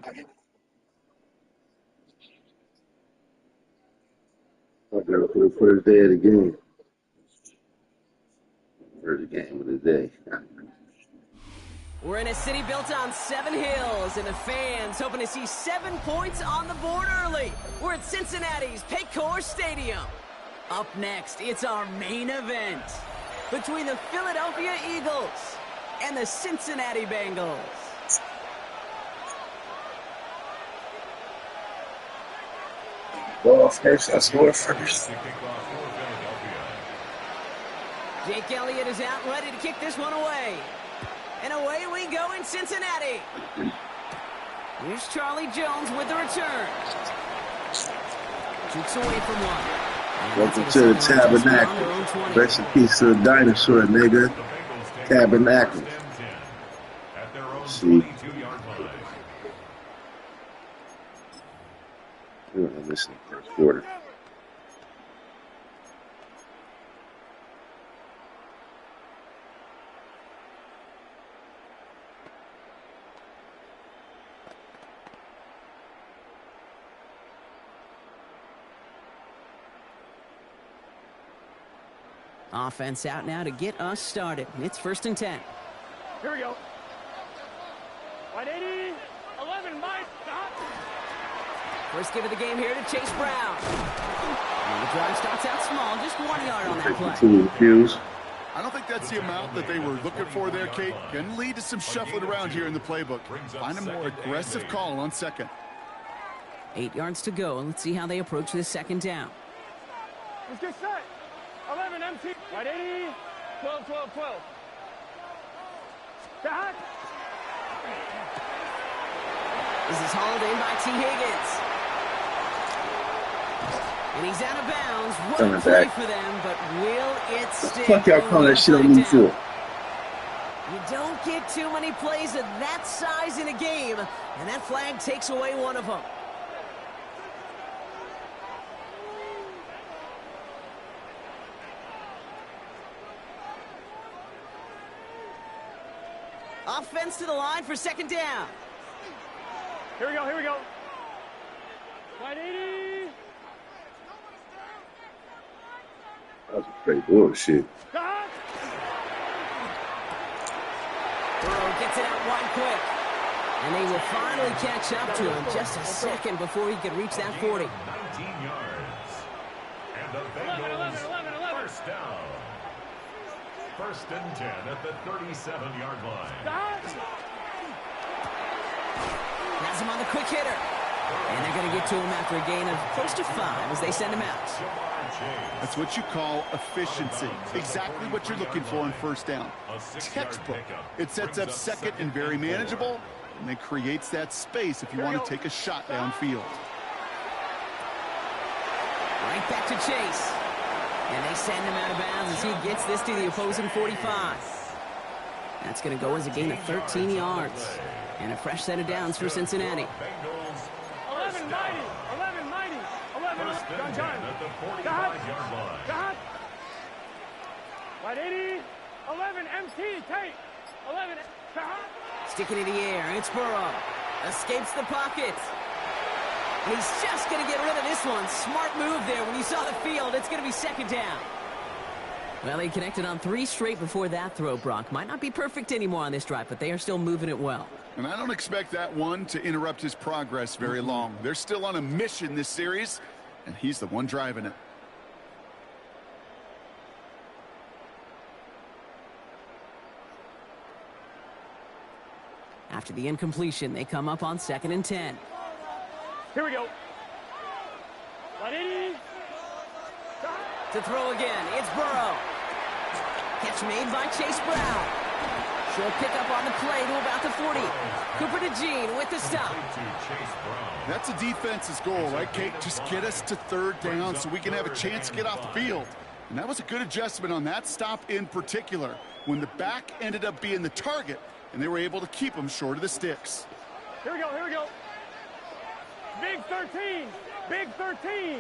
I got for the first day of the game. First game of the day. We're in a city built on 7 hills, and the fans hoping to see 7 points on the board early. We're at Cincinnati's Paycor Stadium. Up next, it's our main event between the Philadelphia Eagles and the Cincinnati Bengals. Ball first, I score first. Jake Elliott is out, ready to kick this one away. And away we go in Cincinnati. Here's Charlie Jones with the return. Jukes away from one. Welcome to the Tabernacle. Rest in peace to the dinosaur, nigga. Tabernacle. See. We're going to miss the first quarter. Offense out now to get us started. It's 1st and 10. Here we go. 180, 11, Mike. First give of the game here to Chase Brown. And the drive starts out small, just 1 yard on that play. I don't think that's the amount that they were looking for there, Kate. Can lead to some shuffling around here in the playbook. Find a more aggressive call on second. 8 yards to go, and let's see how they approach this 2nd down. Let's get set. 11, empty. 180, 12, 12, 12. Back. This is hauled in by T. Higgins. And he's out of bounds. What a play for them, but will it stick? Fuck y'all calling that shit on me for? You don't get too many plays of that size in a game, and that flag takes away one of them. Offense to the line for 2nd down. Here we go, here we go. 180. That was straight bullshit. Burrow gets it out wide quick. And they will finally catch up to him just a second before he could reach that 40. 19 yards. And the Bengals 11. First down. 1st and 10 at the 37-yard line. Has him on the quick hitter. And they're going to get to him after a gain of close to 5 as they send him out. That's what you call efficiency. Exactly what you're looking for on 1st down. Textbook. It sets up second and very manageable, and it creates that space if you want to take a shot downfield. Right back to Chase. And they send him out of bounds as he gets this to the opposing 45. That's going to go as a gain of 13 yards. And a fresh set of downs for Cincinnati. 11, 90, 11, 90, 11, John. At the 45-yard line. 180, 11, MT, take. 11, Sticking in the air, it's Burrow. Escapes the pocket. And he's just going to get rid of this one. Smart move there when you saw the field. It's going to be 2nd down. Well, they connected on 3 straight before that throw, Brock. Might not be perfect anymore on this drive, but they are still moving it well. And I don't expect that one to interrupt his progress very long. They're still on a mission this series, and he's the one driving it. After the incompletion, they come up on 2nd and 10. Here we go. 180. To throw again, it's Burrow. Catch made by Chase Brown. Short pickup on the play to about the 40. Cooper to Jean with the stop. That's a defense's goal, right, Kate? Just get us to 3rd down so we can have a chance to get off the field. And that was a good adjustment on that stop in particular, when the back ended up being the target, and they were able to keep him short of the sticks. Here we go, here we go. Big 13, big 13.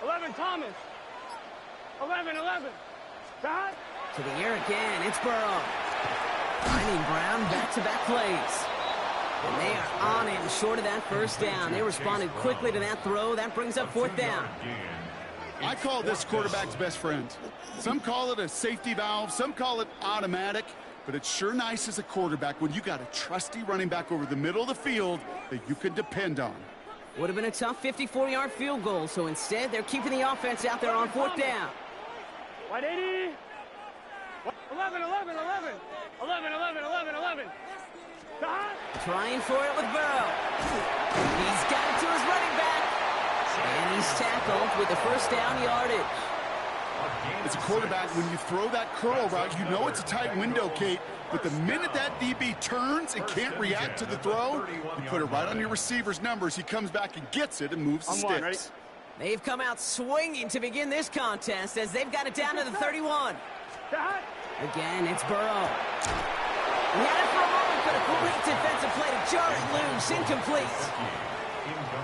11, Thomas. 11. Back. To the air again, it's Burrow. Finding Brown back-to-back plays. And they are on it short of that first down. They responded quickly to that throw. That brings up fourth down. I call this quarterback's best friend. Some call it a safety valve. Some call it automatic. But it's sure nice as a quarterback when you got a trusty running back over the middle of the field that you can depend on. Would have been a tough 54-yard field goal, so instead they're keeping the offense out there on fourth down. Wide 80. 11, 11, 11. 11, 11, 11, 11. Trying for it with Burrow. He's got it to his running back. And he's tackled with the first down yardage. As a quarterback, when you throw that curl route, you know it's a tight window, Kate. But the minute that DB turns and can't react to the throw, you put it right on your receiver's numbers. He comes back and gets it and moves the sticks. They've come out swinging to begin this contest as they've got it down to the 31. Again, it's Burrow. He had it for a moment, but a great defensive play to jar it loose, incomplete.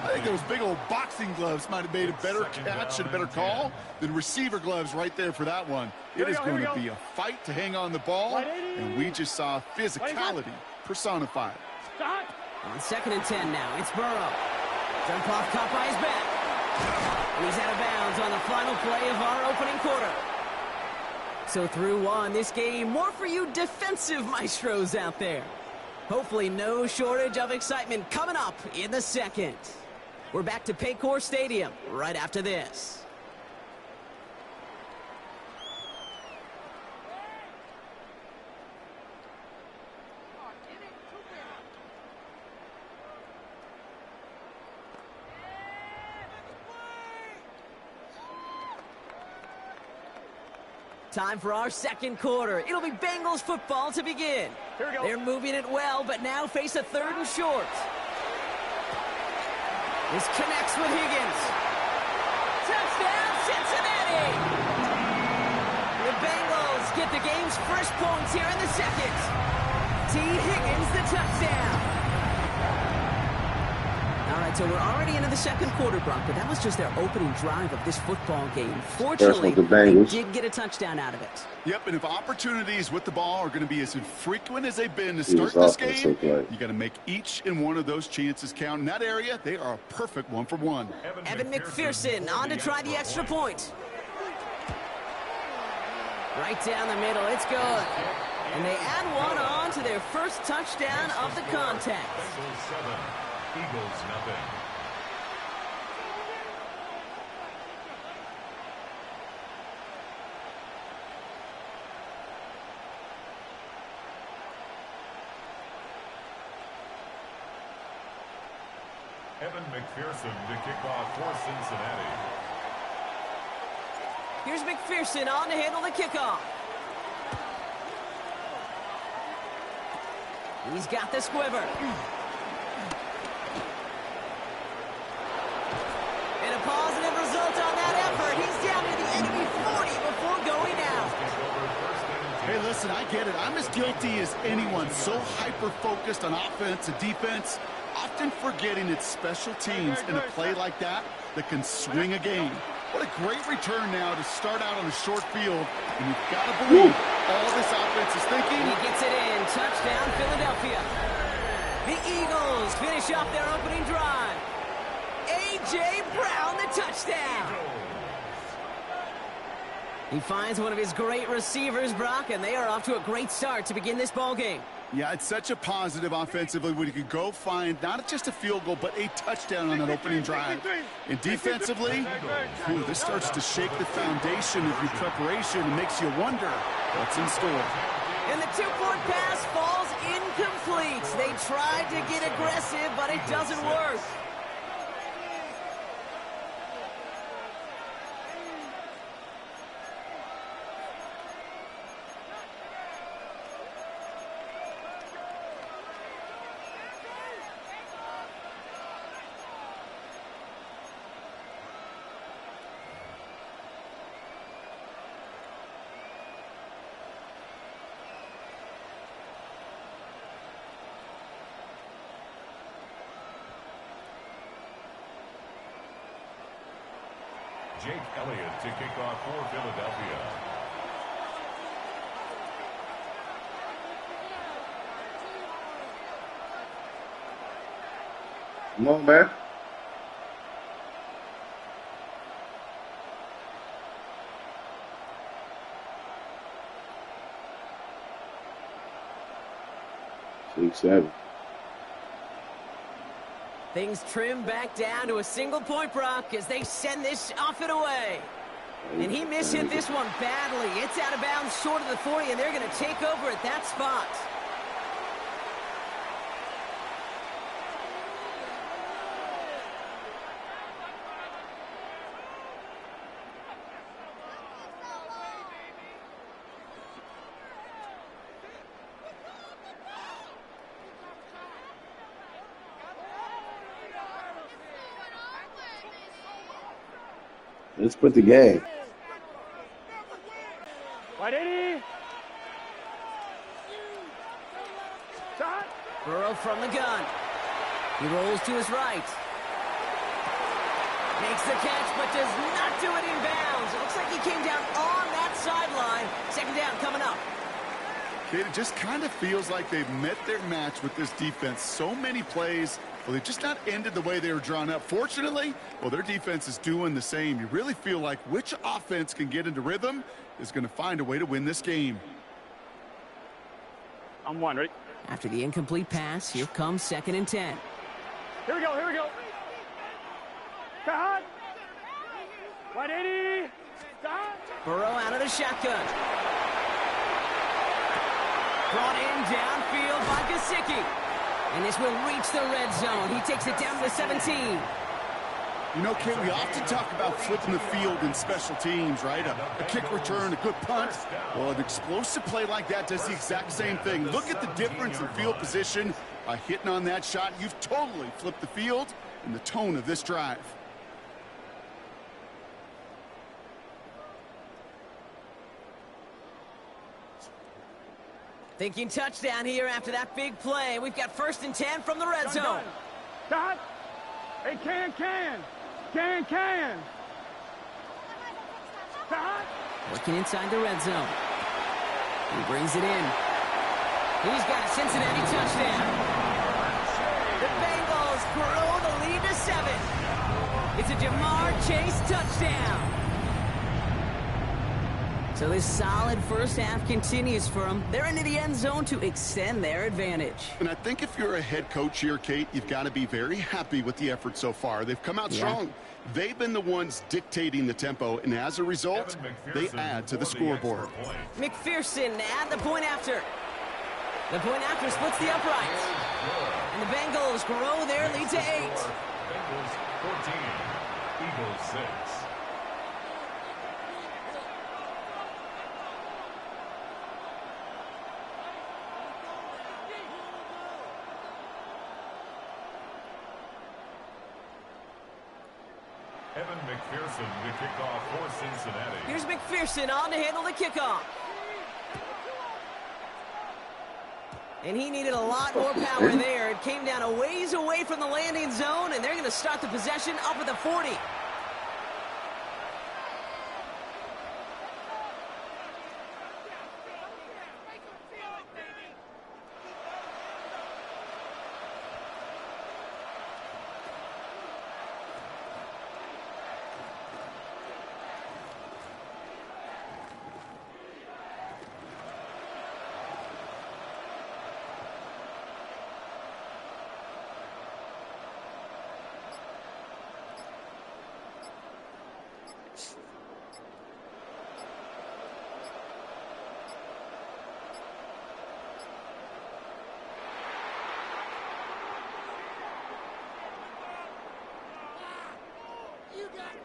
I think those big old boxing gloves might have made a better catch and a better call than receiver gloves right there for that one. It is going to be a fight to hang on the ball, and we just saw physicality personified. On 2nd and 10 now, it's Burrow. Jump off, caught by his back. And he's out of bounds on the final play of our opening quarter. So through one, this game, more for you defensive maestros out there. Hopefully no shortage of excitement coming up in the second. We're back to Paycor Stadium right after this. Time for our second quarter. It'll be Bengals football to begin. Here we go. They're moving it well, but now face a 3rd and short. This connects with Higgins. Touchdown, Cincinnati! The Bengals get the game's first points here in the second. T. Higgins, the touchdown. All right, so we're already into the second quarter, Brock, but that was just their opening drive of this football game. Fortunately, they did get a touchdown out of it. Yep, and if opportunities with the ball are going to be as infrequent as they've been to start this game, you got to make each and one of those chances count. In that area, they are a perfect 1-for-1. Evan McPherson on to try the extra point. Right down the middle, it's good. And they add one on to their first touchdown of the contest. Eagles nothing. Evan McPherson to kick off for Cincinnati. Here's McPherson on to handle the kickoff. He's got the squiver. And a positive result on that effort. He's down to the enemy 40 before going out. Hey, listen, I get it. I'm as guilty as anyone. So hyper-focused on offense and defense, often forgetting it's special teams in a play like that that can swing a game. What a great return now to start out on a short field. And you've got to believe all this offense is thinking. He gets it in. Touchdown, Philadelphia. The Eagles finish off their opening drive. A.J. Brown, the touchdown. He finds one of his great receivers, Brock, and they are off to a great start to begin this ball game. Yeah, it's such a positive offensively when you can go find not just a field goal, but a touchdown on that opening drive. And defensively, this starts to shake the foundation of your preparation and makes you wonder what's in store. And the two-point pass falls incomplete. They tried to get aggressive, but it doesn't work. Jake Elliott to kick off for Philadelphia. Come on, man. Six, 7. Things trim back down to a single point, Brock, as they send this off and away. And he mishit this one badly. It's out of bounds short of the 40, and they're going to take over at that spot. Let's put the game. Right 80. Shot. Burrow from the gun. He rolls to his right. Makes the catch, but does not do it in bounds. It looks like he came down on that sideline. Second down coming up. It just kind of feels like they've met their match with this defense. So many plays, well, they've just not ended the way they were drawn up. Fortunately, well, their defense is doing the same. You really feel like which offense can get into rhythm is going to find a way to win this game. I'm one, ready? After the incomplete pass, here comes 2nd and 10. Here we go, here we go. Hot. Right 80. Stop. Burrow out of the shotgun. Brought in downfield by Gesicki. And this will reach the red zone. He takes it down to the 17. You know, Kate, we often talk about flipping the field in special teams, right? A kick return, a good punt. Well, an explosive play like that does the exact same thing. Look at the difference in field position. By hitting on that shot, you've totally flipped the field and the tone of this drive. Thinking touchdown here after that big play. We've got 1st and 10 from the red zone. Dot. Hey, can. Dot. Working inside the red zone. He brings it in. He's got a Cincinnati touchdown. The Bengals grow the lead to 7. It's a Jamar Chase touchdown. So this solid first half continues for them. They're into the end zone to extend their advantage. And I think if you're a head coach here, Kate, you've got to be very happy with the effort so far. They've come out strong. They've been the ones dictating the tempo, and as a result, they add to the scoreboard. McPherson at the point after. The point after splits the uprights. And the Bengals grow their lead to 8. Bengals 14, Eagles 6. Evan McPherson to kick off for Cincinnati. Here's McPherson on to handle the kickoff. And he needed a lot more power there. It came down a ways away from the landing zone, and they're going to start the possession up at the 40.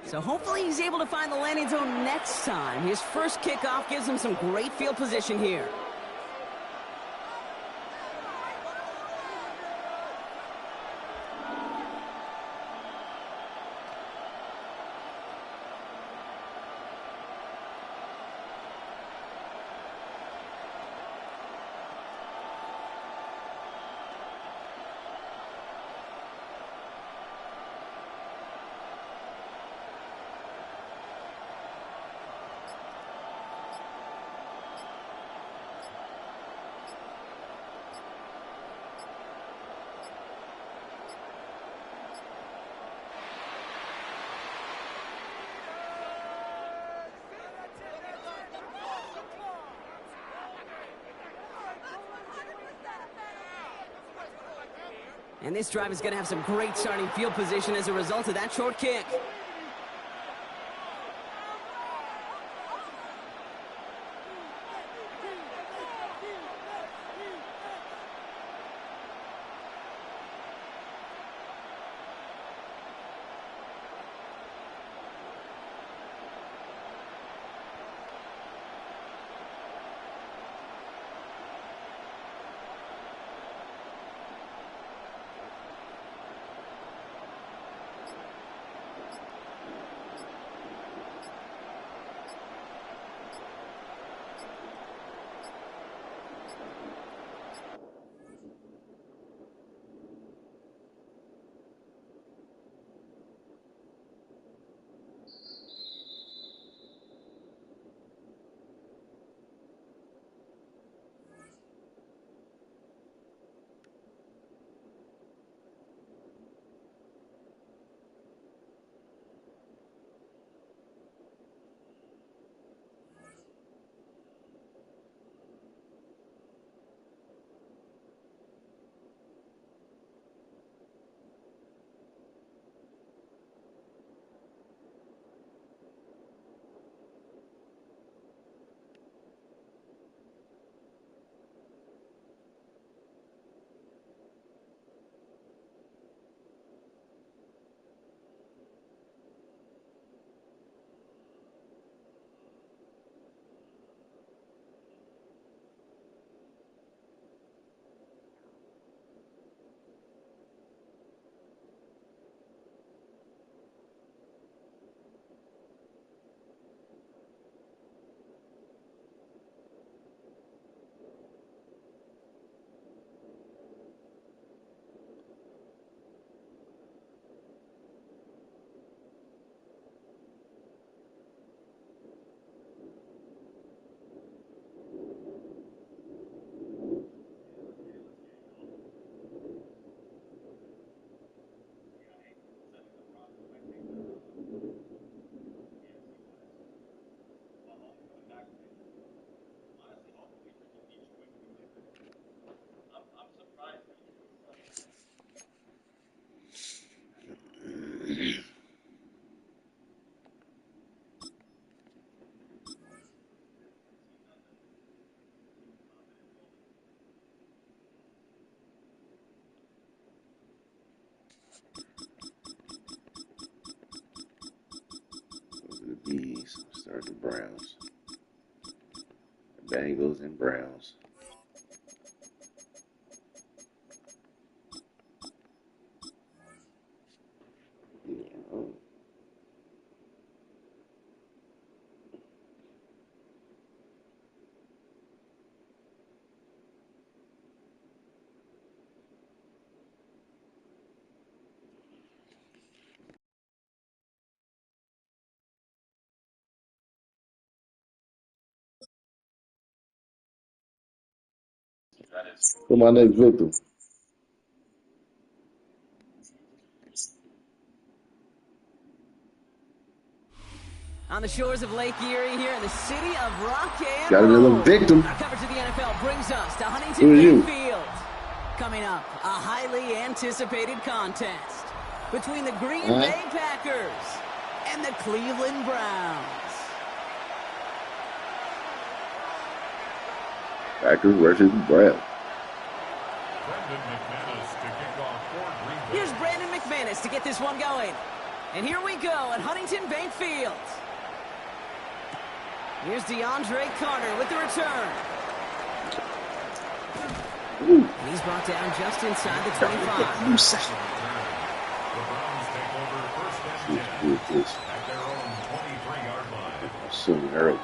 So hopefully he's able to find the landing zone next time. His first kickoff gives him some great field position here. And this drive is going to have some great starting field position as a result of that short kick. The Bees start the Browns. Bengals and Browns. Who's my next victim? On the shores of Lake Erie here in the city of rock and Got roll. another victim. Our coverage of the NFL brings us to Huntington Who are you? Field. Coming up, a highly anticipated contest between the Green Bay Packers and the Cleveland Browns. Packers versus Browns. Here's Brandon McManus to get this one going. And here we go at Huntington Bank Field. Here's DeAndre Carter with the return. And he's brought down just inside the 25. The Browns take over first and 10 at their own 23-yard line. So early.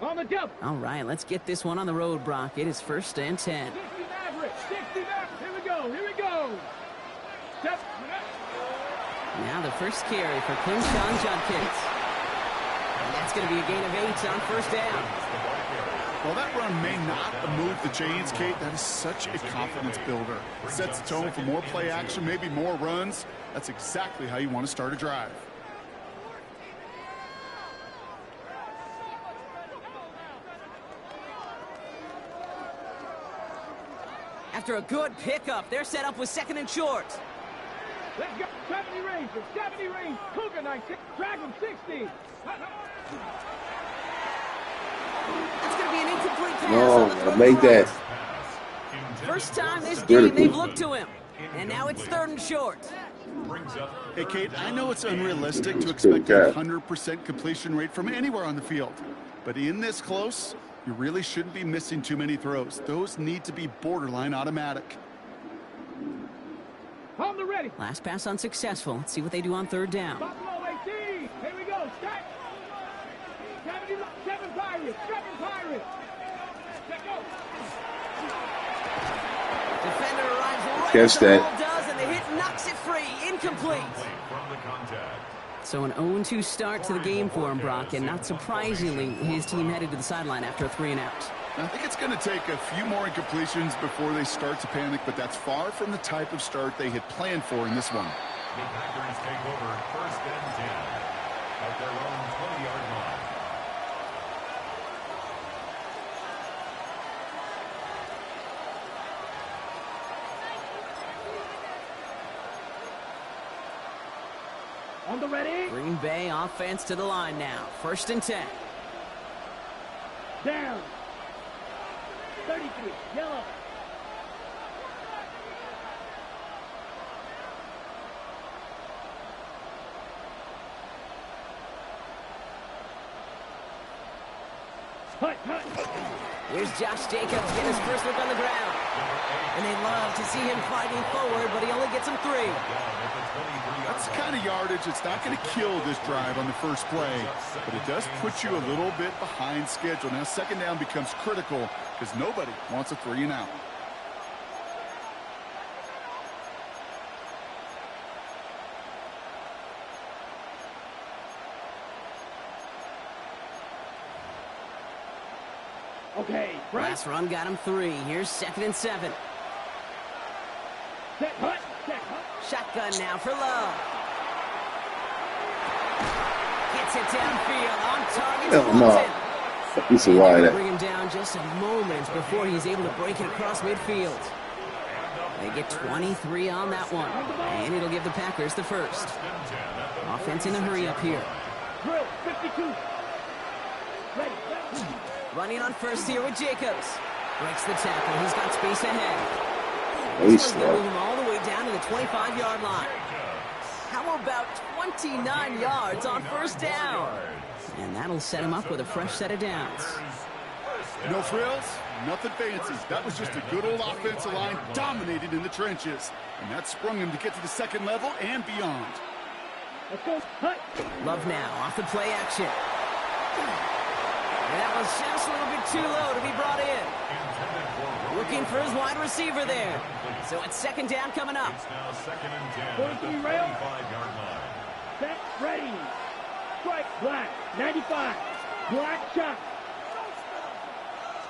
On the jump. All right, let's get this one on the road, Brock. It is first and 10. 60 Mavericks. 60 Mavericks. Here we go. Here we go. Step. Now the first carry for Quinshon Judkins. And that's going to be a gain of 8 on first down. Well, that run may not move the chains, Kate. That is such a confidence builder. Sets the tone for more play action, maybe more runs. That's exactly how you want to start a drive. After a good pickup, they're set up with 2nd and short. Let's go. 70 range. 70 range. Cougar 19. Drag him 60. That's going to be an incomplete pass No, on the throw. make that. First time this Critical. game they've looked to him. And now it's 3rd and short. Hey, Kate, I know it's unrealistic to expect a 100% completion rate from anywhere on the field. But in this close, you really shouldn't be missing too many throws. Those need to be borderline automatic. On the ready. Last pass unsuccessful. Let's see what they do on 3rd down. Buffalo 18. Here we go. Stack. 7 Pirates. 7 Pirates. Check go. Defender arrives right Catch as the that. ball does, and the hit knocks it free. Incomplete. So an 0-2 start to the game for him, Brock, and not surprisingly, his team headed to the sideline after a 3-and-out. I think it's going to take a few more incompletions before they start to panic, but that's far from the type of start they had planned for in this one. The Packers take over 1st and 10 at their own 20-yard line. On the ready. Green Bay offense to the line now. 1st and 10. Down. 33. Yellow. Hut. Here's Josh Jacobs getting his first look on the ground. And they love to see him fighting forward, but he only gets him 3. That's the kind of yardage that's not going to kill this drive on the first play, but it does put you a little bit behind schedule. Now 2nd down becomes critical because nobody wants a 3-and-out. Okay. Right. Last run got him 3. Here's 2nd and 7. Set. Hut. Set. Hut. Shotgun now for Love. Gets it downfield on target. Hell no. Piece of wide. Bring him down just a moment before he's able to break it across midfield. They get 23 on that one, and it'll give the Packers the first. Offense in a hurry up here. Drill. 52. Ready. Running on first here with Jacobs. Breaks the tackle. He's got space ahead. He's This one's gonna slow. move him all the way down to the 25-yard line. How about 29 yards on 1st down? And that'll set him up with a fresh set of downs. No frills, nothing fancy. That was just a good old offensive line dominated in the trenches. And that sprung him to get to the 2nd level and beyond. Let's go. Hut. Love now off the play action. And that was just a little bit too low to be brought in. Looking for his wide receiver there. So it's 2nd down coming up. It's now 2nd and 10 at the 45-yard line. Set. Ready. Strike. Black. 95. Black shot.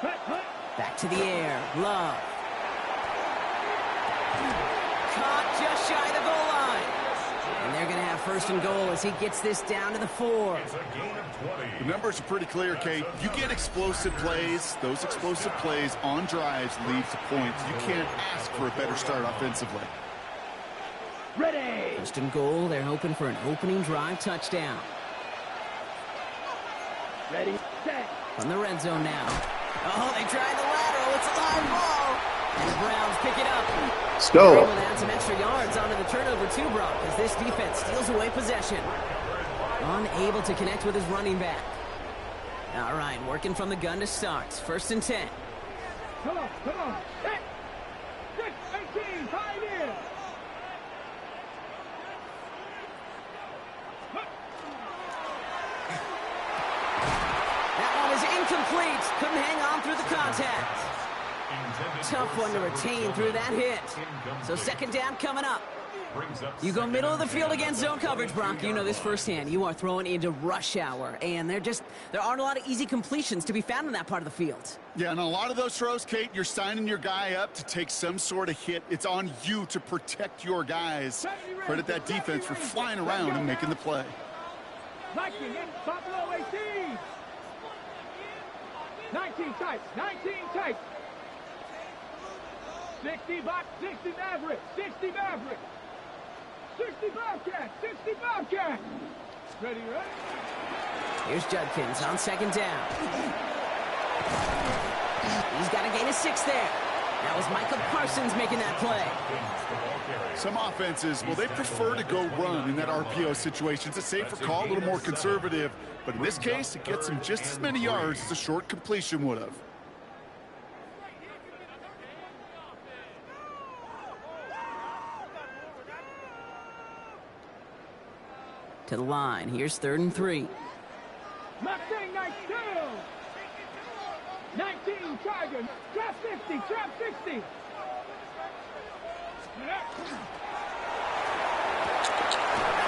Hut. Hut. Back to the air. Love. Caught just shy of the goal line. And they're going to have 1st and goal as he gets this down to the 4. It's a gain of 20. The numbers are pretty clear, Kate. You get explosive plays. Those explosive plays on drives lead to points. You can't ask for a better start offensively. Ready. 1st and goal. They're hoping for an opening drive touchdown. Ready. Set. From the red zone now. Oh, they tried the lateral. It's a live ball. And the Browns pick it up. Let's They're go. able to add some extra yards onto the turnover too, Brock, as this defense steals away possession. Unable to connect with his running back. All right, working from the gun to start. 1st and 10. Come on. Set. 6-18. 5 in. That one was incomplete. Couldn't hang on through the contact. Tough one to retain through that hit. So 2nd down coming up. You go middle of the field against zone coverage, Brock. You know this firsthand. You are throwing into rush hour, and there aren't a lot of easy completions to be found in that part of the field. Yeah, and a lot of those throws, Kate, you're signing your guy up to take some sort of hit. It's on you to protect your guys. Credit that defense for flying around and making the play. Viking in Buffalo 18. 19 tight. 19 tight. 60 Maverick, 60 Maverick. 60 Bobcat, 60 Bobcat. Ready? Here's Judkins on second down. He's got to gain a 6 there. That was Michael Parsons making that play. Some offenses, well, they prefer to go run in that RPO situation. It's a safer call, a little more conservative. But in this case, it gets them just as many yards as a short completion would have. To the line. Here's 3rd and 3. Mustang 19 Tiger. Trap 60, trap 60. That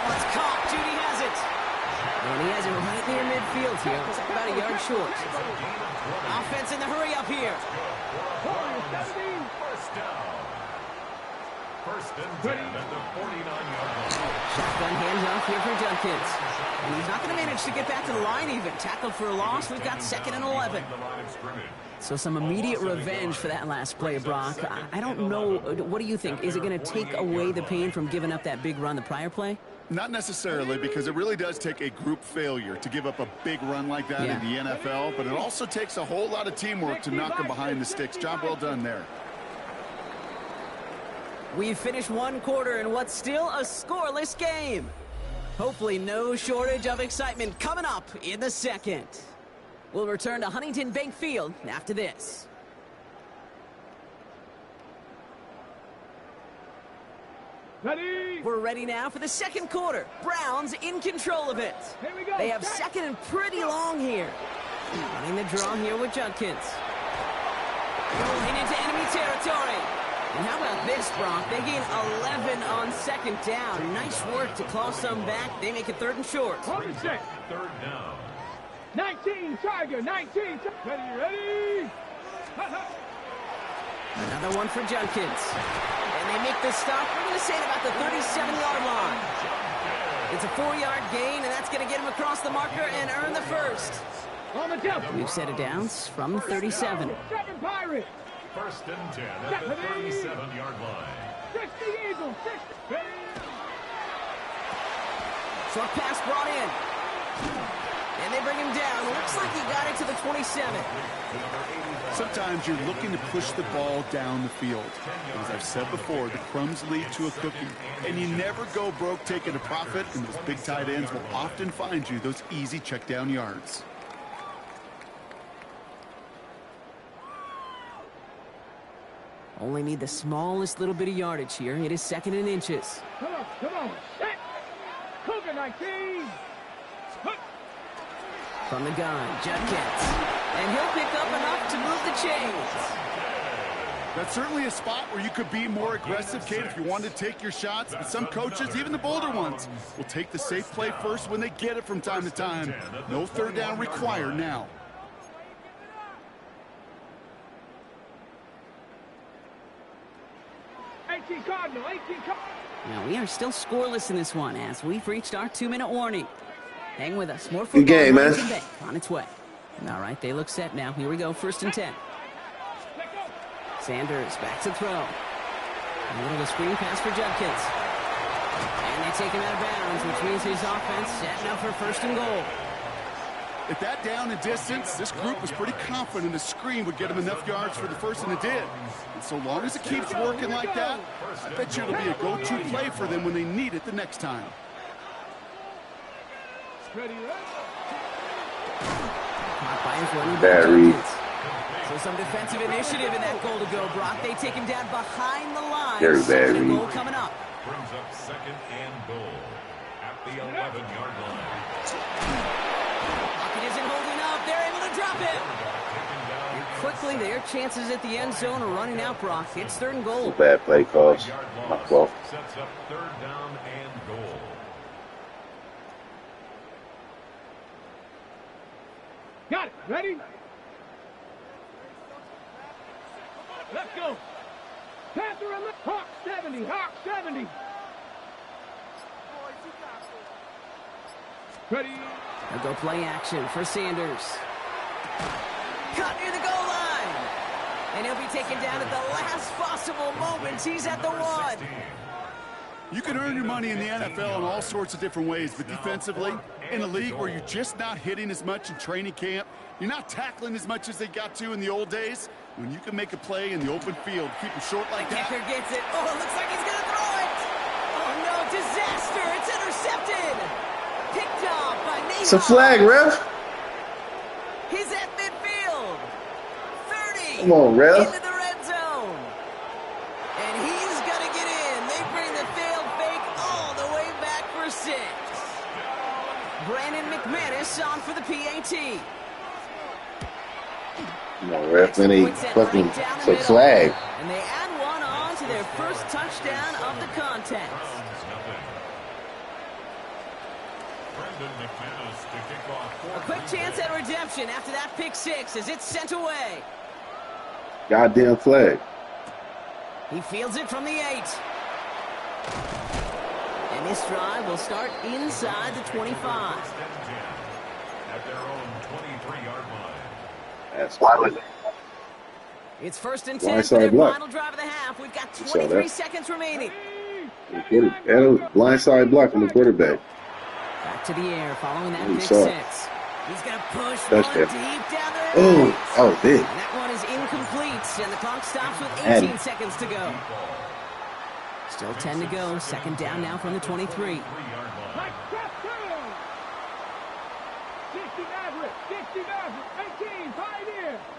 one's caught. Judy has it. And he has it right near midfield here. It's about a yard short. Offense in the hurry up here. First down. First and 10 at the 49-yard line. Shotgun handoff here for Judkins. And he's not going to manage to get back to the line even. Tackled for a loss. We've got 2nd and 11. So some immediate revenge for that last play, Brock. I don't know. What do you think? Is it going to take away the pain from giving up that big run the prior play? Not necessarily, because it really does take a group failure to give up a big run like that in the NFL. But it also takes a whole lot of teamwork to knock them behind the sticks. Job well done there. We've finished one quarter in what's still a scoreless game. Hopefully no shortage of excitement coming up in the second. We'll return to Huntington Bank Field after this. Ready? We're ready now for the second quarter. Browns in control of it. Here we go. They have 2nd and pretty long here. Running the draw here with Judkins. Going into enemy territory. And how about this, Brock? They gain 11 on 2nd down. Nice work to claw some back. They make it 3rd and short. Hold it, 3rd down. 19 Tiger, 19. Ready? Another one for Judkins. And they make the stop. We're going to say it about the 37-yard line. It's a 4-yard gain, and that's going to get him across the marker and earn the first. We've set it down from 37. 7 Pirates. 1st and 10 at the 37-yard line. 60 Eagles, 60. Short pass brought in. And they bring him down. Looks like he got it to the 27. Sometimes you're looking to push the ball down the field. As I've said before, the crumbs lead to a cookie. And you never go broke taking a profit, and those big tight ends will often find you those easy check down yards. Only need the smallest little bit of yardage here. It is 2nd and inches. Come on. Set. Cougar 19. From the gun, Judkins. And he'll pick up enough to move the chains. That's certainly a spot where you could be more aggressive, Kate, if you wanted to take your shots. And some coaches, even the bolder ones, will take the safe play first when they get it from time to time. No 3rd down required now. Now, we are still scoreless in this one as we've reached our 2-minute warning. Hang with us. More football. Good game, man. On its way. All right, they look set now. Here we go. 1st and 10. Sanders back to throw. A little of a screen pass for Judkins. And they take him out of bounds, which means his offense setting up for 1st and goal. At that down and distance, this group was pretty confident the screen would get them enough yards for the first, and it did. And so long as it keeps working like that, I bet you it'll be a go-to play for them when they need it the next time. Caught by his running back, Judkins. So some defensive initiative in that goal to go, Brock. They take him down behind the line. Very 2nd and goal coming up. Brings up 2nd and goal at the 11-yard line. Pocket isn't holding up. They're able to drop it. And quickly, their chances at the end zone are running out, Brock. It's 3rd and goal. Bad play calls. My fault. Sets up 3rd down and goal. Got it. Ready? Let's go. Panther and Hawk 70. Hawk 70. Ready? They'll go play action for Sanders. Cut near the goal line. And he'll be taken down at the last possible moments. He's at the 1. You can earn your money in the NFL in all sorts of different ways, but defensively, in a league where you're just not hitting as much in training camp, you're not tackling as much as they got to in the old days, when you can make a play in the open field, keep him short like that. Kicker gets it. Oh, it looks like he's going to throw it. Oh, no, disaster. It's intercepted. Picked off by Nate. It's a flag, ref. He's at midfield. 30. Come on, ref. Into the red zone. And he's going to get in. They bring the failed fake all the way back for 6. Brandon McManus on for the PAT. Come on, ref. Then he fucking it's a flag. And they add one on to their first touchdown of the contest. A quick chance at redemption after that pick 6 as it's sent away. Goddamn flag. He fields it from the 8. And this drive will start inside the 25. At their own 23-yard line. That's why. It's 1st and 10 for their final drive of the half. We've got 23 seconds remaining. Blindside block from the quarterback. Back to the air following that pick 6. He's going to push one deep down the Oh, that was big. And that one is incomplete, and the clock stops with 18 seconds to go. Still 10 to go. 2nd down now from the 23.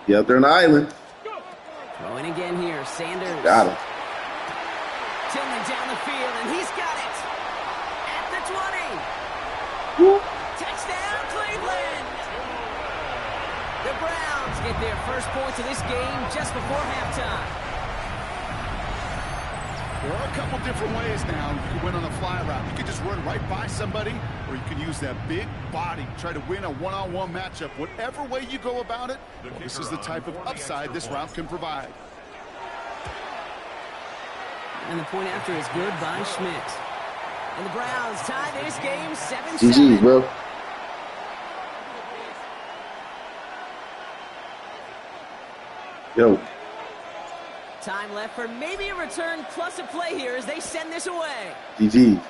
Yep, they're an island. Throwing again here, Sanders. Got him. Tillman down the field, and he's got it. At the 20. Touchdown, Cleveland. The Browns get their first points of this game just before halftime. There are a couple different ways now. You can win on a fly route. You can just run right by somebody, or you can use that big body, try to win a one-on-one matchup. Whatever way you go about it, this is the type of upside this route can provide. And the point after is good by Schmidt. And the Browns tie this game 7-7. GG, bro. Yo. Time left for maybe a return plus a play here as they send this away. GG.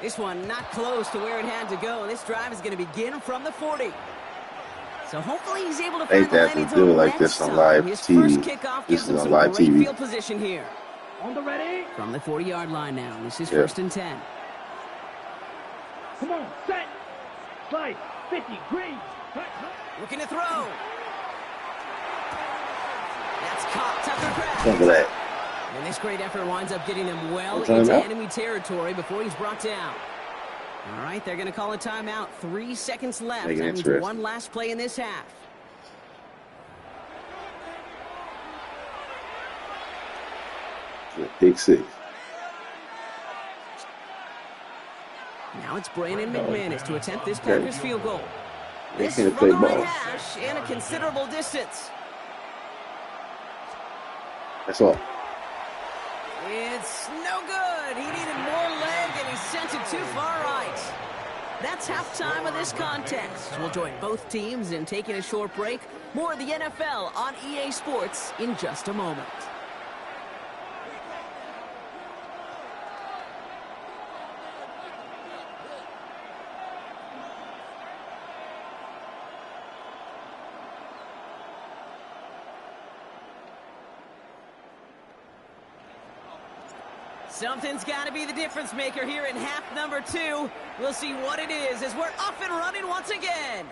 This one not close to where it had to go. This drive is going to begin from the 40. So hopefully he's able to find the landing zone. Do it like this on live TV. This is on live TV. Field position here. On the ready. From the 40-yard line now. This is 1st and 10. Come on, set. Slide. 50, green. Looking to throw. That's caught. Tucker grab. Look at that. And this great effort winds up getting him well into enemy territory before he's brought down. All right, they're going to call a timeout. 3 seconds left. That means one last play in this half. Pick 6. Now it's Brandon McManus to attempt this Packers field goal. This from the right hash and a considerable distance. That's all. It's no good. He needed more leg, and he sent it too far right. That's halftime of this contest. We'll join both teams in taking a short break. More of the NFL on EA Sports in just a moment. Something's got to be the difference maker here in half number 2. We'll see what it is as we're up and running once again.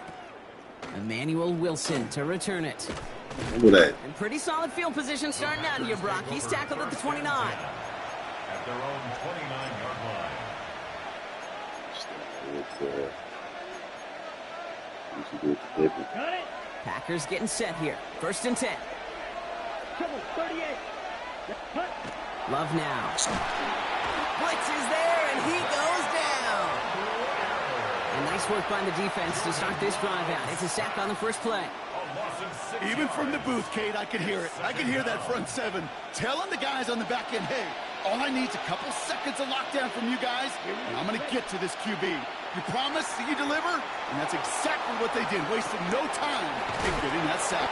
Emmanuel Wilson to return it. Look at that. And pretty solid field position starting out here, Brock. He's tackled at the 29. At their own 29-yard line. Got it. Packers getting set here. 1st and 10. Trouble, 38. Cut. Love now. Blitz is there, and he goes down. And nice work by the defense to start this drive out. It's a sack on the first play. Even from the booth, Kate, I could hear it. I could hear that front 7 telling the guys on the back end, hey, all I need is a couple seconds of lockdown from you guys, and I'm going to get to this QB. You promise that you deliver? And that's exactly what they did, wasting no time in getting that sack.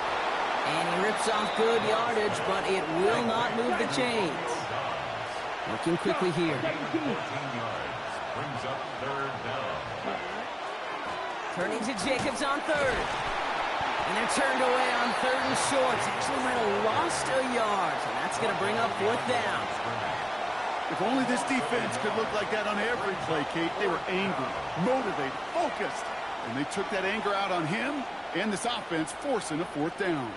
And he rips off good yardage, but it will not move the chains. Working quickly here. 14 yards. Brings up third down. Turning to Jacobs on third. And they're turned away on third and short. Actually might have lost a yard. So that's going to bring up fourth down. If only this defense could look like that on every play, Kate. They were angry, motivated, focused. And they took that anger out on him and this offense, forcing a fourth down.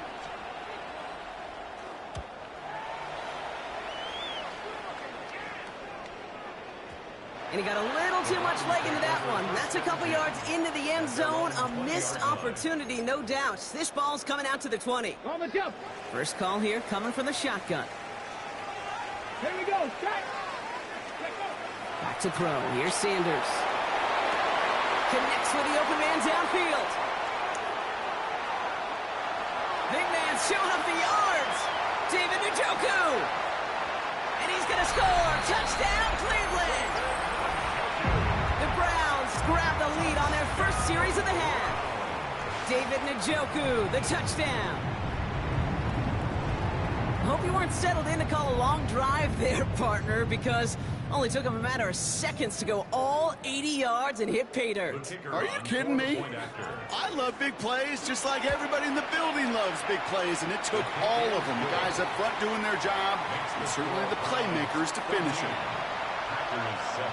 And he got a little too much leg into that one. That's a couple yards into the end zone. A missed opportunity, no doubt. This ball's coming out to the 20. On the jump. First call here coming from the shotgun. Here we go. Strike. Back to throw. Here's Sanders. Connects with the open man downfield. Big man showing up the yards. David Njoku. And he's going to score. Touchdown, Cleveland. The Browns grab the lead on their first series of the half. David Njoku, the touchdown. Hope you weren't settled in to call a long drive there, partner, because only took him a matter of seconds to go all 80 yards and hit pay dirt. Are you kidding me? I love big plays just like everybody in the building loves big plays, and it took all of them. The guys up front doing their job, and certainly the playmakers to finish it. Packers 7.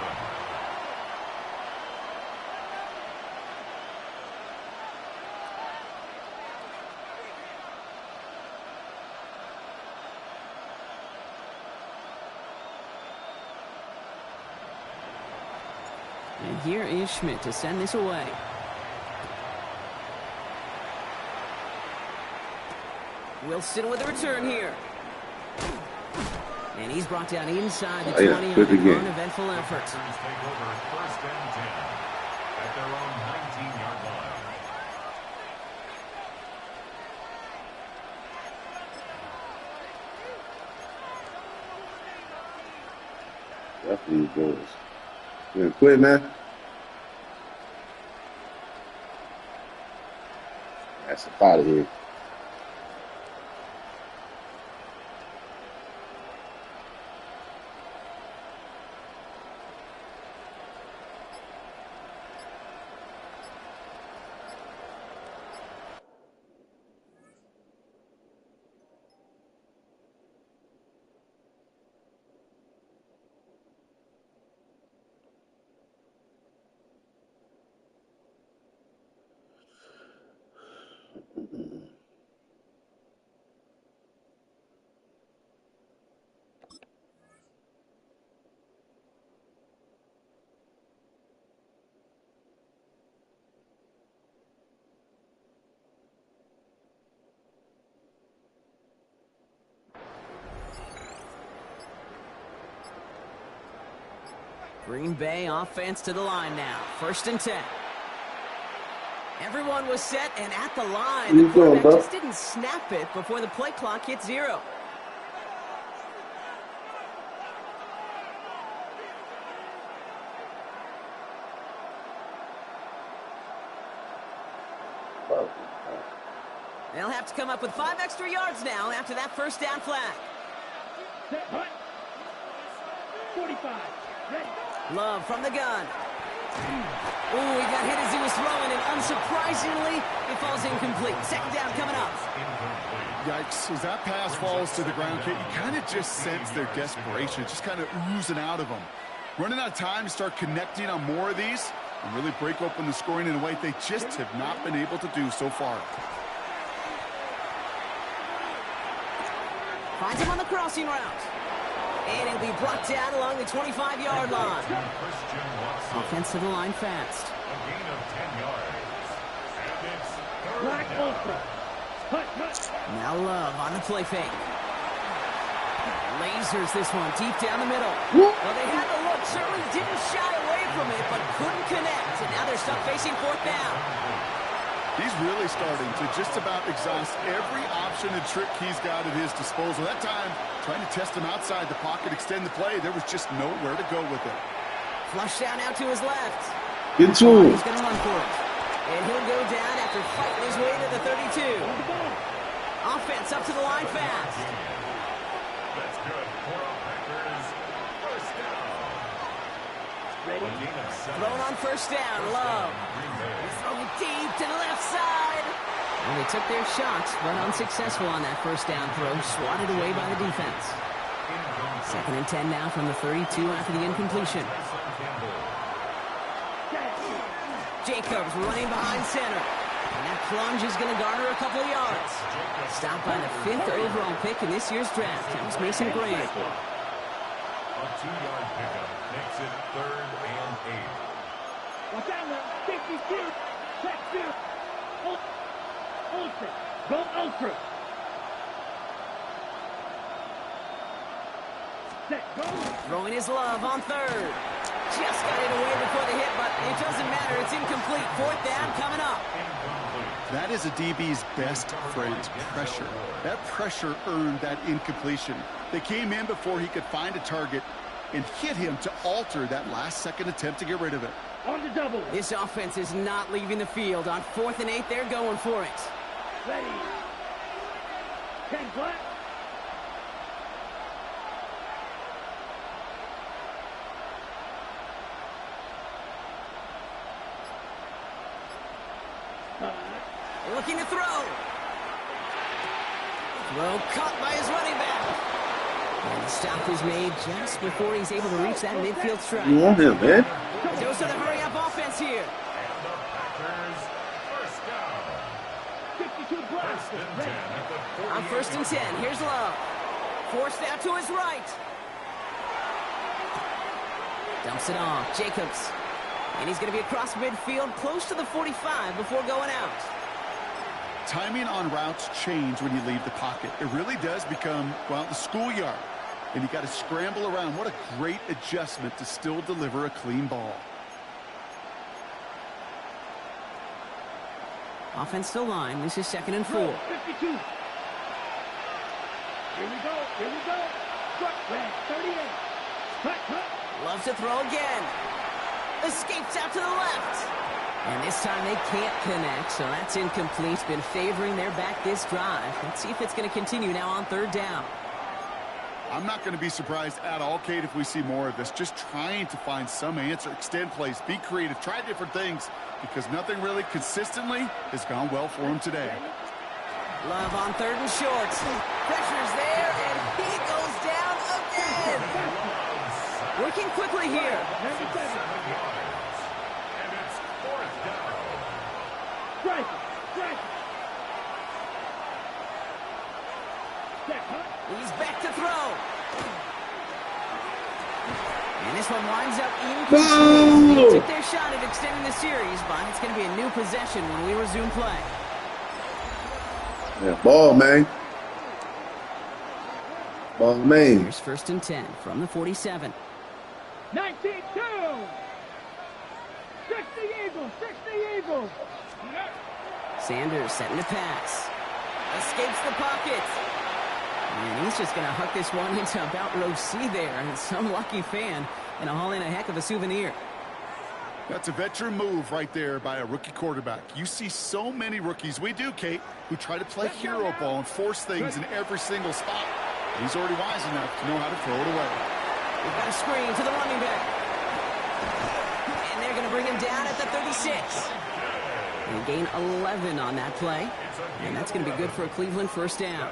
And here is Schmidt to send this away. Wilson with the return here. And he's brought down inside the 20 on an uneventful effort. Take over first and 10 at their own 19-yard line. Definitely goes. You gonna quit, man? That's a out of here. Green Bay offense to the line now. First and 10. Everyone was set and at the line. The quarterback just didn't snap it before the play clock hit 0. They'll have to come up with 5 extra yards now after that first down flag. Set, hut. 45. Ready. Love from the gun. Ooh, he got hit as he was throwing, and unsurprisingly, it falls incomplete. Second down coming up. Yikes. As that pass falls to the ground, Kate, you kind of just sense their desperation. It's just kind of oozing out of them. Running out of time to start connecting on more of these and really break open the scoring in a way they just have not been able to do so far. Finds him on the crossing route. And he'll be brought down along the 25-yard line. Offensive line fast. A gain of 10 yards. And it's Black Ultra. Hut, hut. Now Love on the play fake. Lasers this one deep down the middle. Well, they had the look, certainly didn't shy away from it, but couldn't connect. And now they're stuck facing fourth down. He's really starting to just about exhaust every option and trick he's got at his disposal. That time, trying to test him outside the pocket, extend the play, there was just nowhere to go with it. Flush down out to his left. Get to him. He's going to run for it. And he'll go down after fighting his way to the 32. Offense up to the line fast. That's good for a Packers first down. Thrown on first down, Love. Throwing deep to the left side. And they took their shots, but unsuccessful on that first down throw, swatted away by the defense. 2nd and 10 now from the 32 after the incompletion. Jacobs running behind center. And that plunge is going to garner a couple of yards. Stopped by the 5th overall pick in this year's draft. That was Mason Graham. A 2-yard pickup makes it 3rd and 8. Watch out now. 52. Check 2. Ultra. Go ultra. Set. Go. Throwing his Love on 3rd. Just got it away before the hit, but it doesn't matter. It's incomplete. 4th down coming up. That is a DB's best friend, pressure. That pressure earned that incompletion. They came in before he could find a target and hit him to alter that last-second attempt to get rid of it. On the double. This offense is not leaving the field. On 4th and 8, they're going for it. Ready. 10 black. Looking to throw. Throw caught by his running back. And the stop is made just before he's able to reach that midfield strike. You want him, man? Those are the hurry-up offense here. And the Packers first down. 52 black. First and 10 at the 48. On 1st and 10, here's Love. Forced out to his right. Dumps it off. Jacobs. And he's going to be across midfield, close to the 45 before going out. Timing on routes change when you leave the pocket. It really does become, well, the schoolyard. And you got to scramble around. What a great adjustment to still deliver a clean ball. Offensive line. This is 2nd and 4. 52. Here we go. Here we go. Cut. 38. Cut. Loves to throw again. Escapes out to the left. And this time they can't connect, so that's incomplete. Been favoring their back this drive. Let's see if it's going to continue now on 3rd down. I'm not going to be surprised at all, Kate, if we see more of this. Just trying to find some answer, extend plays, be creative, try different things, because nothing really consistently has gone well for him today. Love on 3rd and short. Pressure's there, and he goes down again. Working quickly here. He's back to throw. And this one winds up incomplete. They took their shot at extending the series, but it's going to be a new possession when we resume play. Yeah, ball, man. Ball, man. Here's 1st and 10 from the 47. 19-2. 60 Eagles. 60 Eagles. Sanders setting to pass. Escapes the pocket. And he's just going to huck this one into about row C there. And some lucky fan going to haul in a heck of a souvenir. That's a veteran move right there by a rookie quarterback. You see so many rookies, we do, Kate, who try to play hero ball and force things in every single spot. He's already wise enough to know how to throw it away. We've got a screen to the running back. And they're going to bring him down at the 36. And gain 11 on that play. And that's going to be good for a Cleveland first down.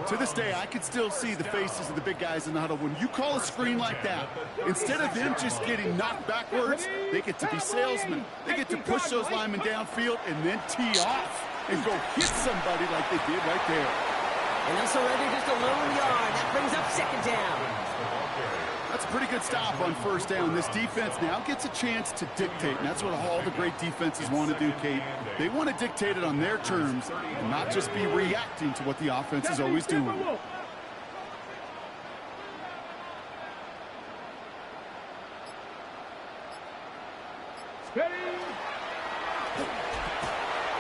To this day, I can still see the faces of the big guys in the huddle. When you call a screen like that, instead of them just getting knocked backwards, they get to be salesmen. They get to push those linemen downfield and then tee off and go hit somebody like they did right there. And they'll surrender just a lone yard. That brings up 2nd down. That's a pretty good stop on 1st down. This defense now gets a chance to dictate, and that's what all the great defenses want to do, Kate. They want to dictate it on their terms and not just be reacting to what the offense is always doing.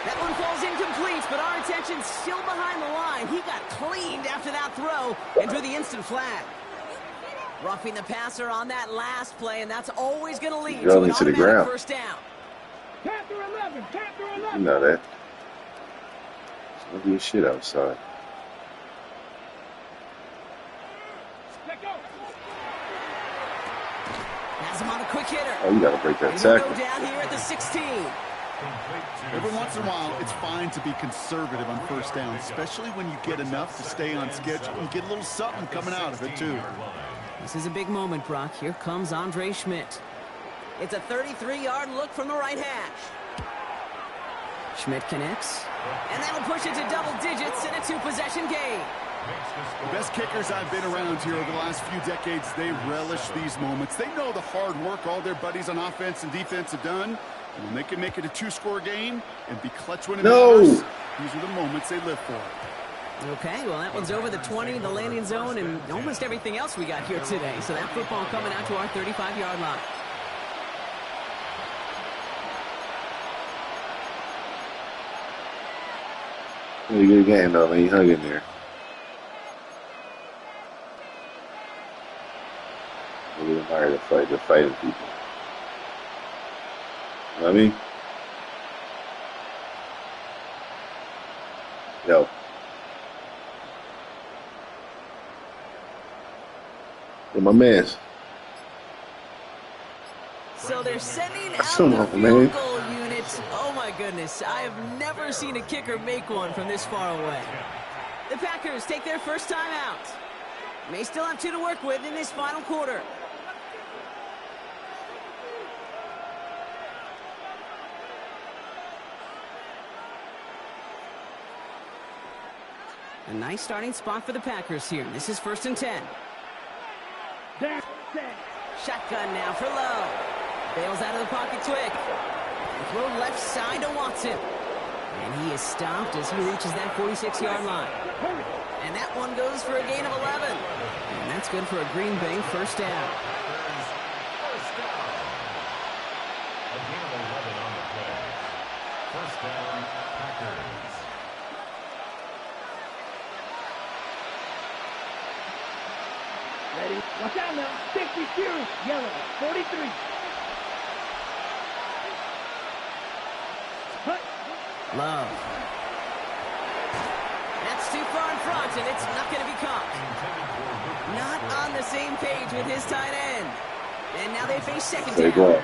That one falls incomplete, but our attention's still behind the line. He got cleaned after that throw and drew the instant flag. Roughing the passer on that last play, and that's always going to lead to an automatic first down. Panther 11, Panther 11. You know that. Don't do shit outside. Has him on a quick hitter. Oh, you gotta break that And he'll tackle. go down here at the 16. Every once in a while, it's fine to be conservative on first down, especially when you get enough to stay on schedule and get a little something coming out of it, too. This is a big moment, Brock. Here comes Andre Schmidt. It's a 33-yard look from the right hash. Schmidt connects, and that'll push it to double digits in a two-possession game. The best kickers I've been around here over the last few decades, they relish these moments. They know the hard work all their buddies on offense and defense have done. And when they can make it a two-score game and be clutch when it matters, these are the moments they live for. Okay, well, that one's over the 20, the landing zone, and almost everything else we got here today. So that football coming out to our 35-yard line. Really good game, though, man. You hung in there. Really admire the fighting people. You know what I mean? Yo. Yo, my man's. So they're sending out Come the on, field man. goal unit. Oh, my goodness. I have never seen a kicker make one from this far away. The Packers take their first time out. May still have two to work with in this final quarter. A nice starting spot for the Packers here. This is 1st and 10. Shotgun now for Lowe. Bails out of the pocket quick. Throw left side to Watson. And he is stopped as he reaches that 46-yard line. And that one goes for a gain of 11. And that's good for a Green Bay first down. First down. A gain of 11 on the play. First down, Packers. Ready? Watch out now. 50 series. Yellow. 43. Hut. Love. That's too far in front, and it's not going to be caught. Not on the same page with his tight end. And now they face second There you go. down.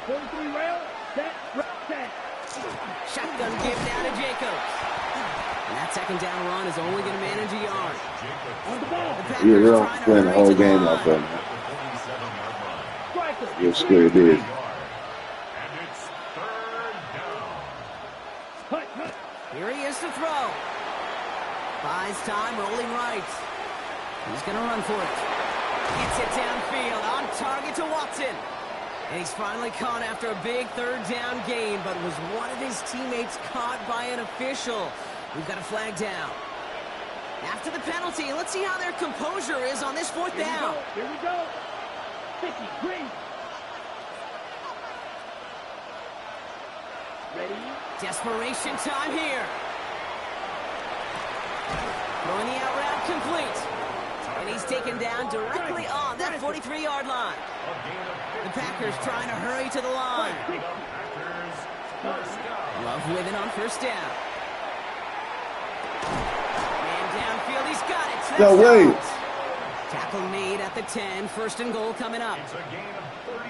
43 rail. Set. Set. Shotgun give down to Jacobs. And that second down run is only going to manage a yard. On the ball. The Yeah, Packers they're trying to playing the hurry whole to the game line. out there, man. Striker. You're scared, dude. And it's third down. Hut. Hut. Here he is to throw. Buys time, rolling right. He's going to run for it. Gets it downfield, on target to Watson. And he's finally caught after a big third down gain, but was one of his teammates caught by an official. We've got a flag down. After the penalty, let's see how their composure is on this fourth down. Here we go. 50. Green. Ready? Desperation time here. Throwing the out route complete. And he's taken down directly on that 43-yard line. The Packers trying to hurry to the line. Love with it on first down. Man downfield, he's got it. No way. Tackle made at the 10. 1st and goal coming up.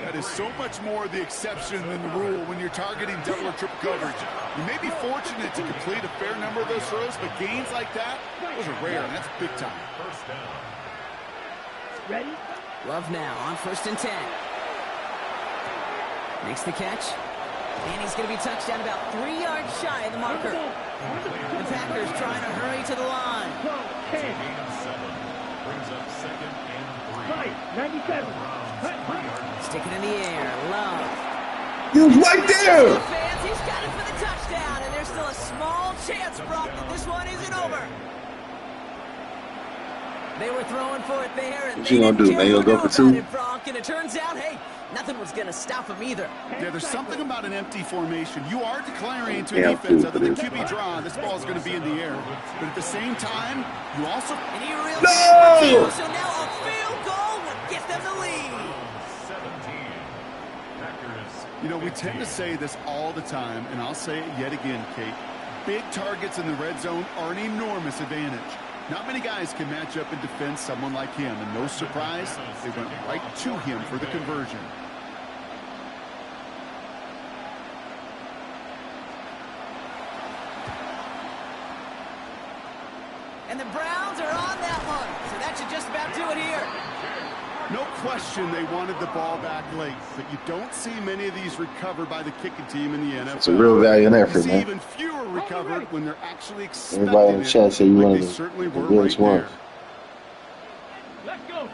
That is so much more the exception than the rule when you're targeting double or triple coverage. You may be fortunate to complete a fair number of those throws, but gains like that, those are rare, and that's big time. First down. Ready? Love now on 1st and 10. Makes the catch. And he's going to be touched down about 3 yards shy of the marker. The Packers trying to hurry to the line. 10. Gain of 7. Brings up second and 3. Right. 97. Hut. Stick it in the air. Love. He was right there. Fans, he's got it for the touchdown. And there's still a small chance, Brock, that this one isn't over. They were throwing for it there, and What they you gonna didn't do, man? You care gonna go what for about two? it, Brock, and it turns out, hey, nothing was going to stop him either. Yeah, there's something about an empty formation. You are declaring into a Yeah, defense food other for than this. QB draw, this ball is going to be in the air. But at the same time, you also... And he reels No! it for two, so now a field goal would get them the lead. 17. Packers. You know, we tend to say this all the time, and I'll say it yet again, Kate. big targets in the red zone are an enormous advantage. Not many guys can match up and defend someone like him, and no surprise, they went right to him for the conversion. And the Browns are on that one, so that should just about do it here. No question they wanted the ball back late, but you don't see many of these recovered by the kicking team in the NFL. It's a real valiant effort, you see man. even fewer recovered when they're actually expecting Everybody in the chat say you like one they of certainly the were greatest right ones. there. Let's go.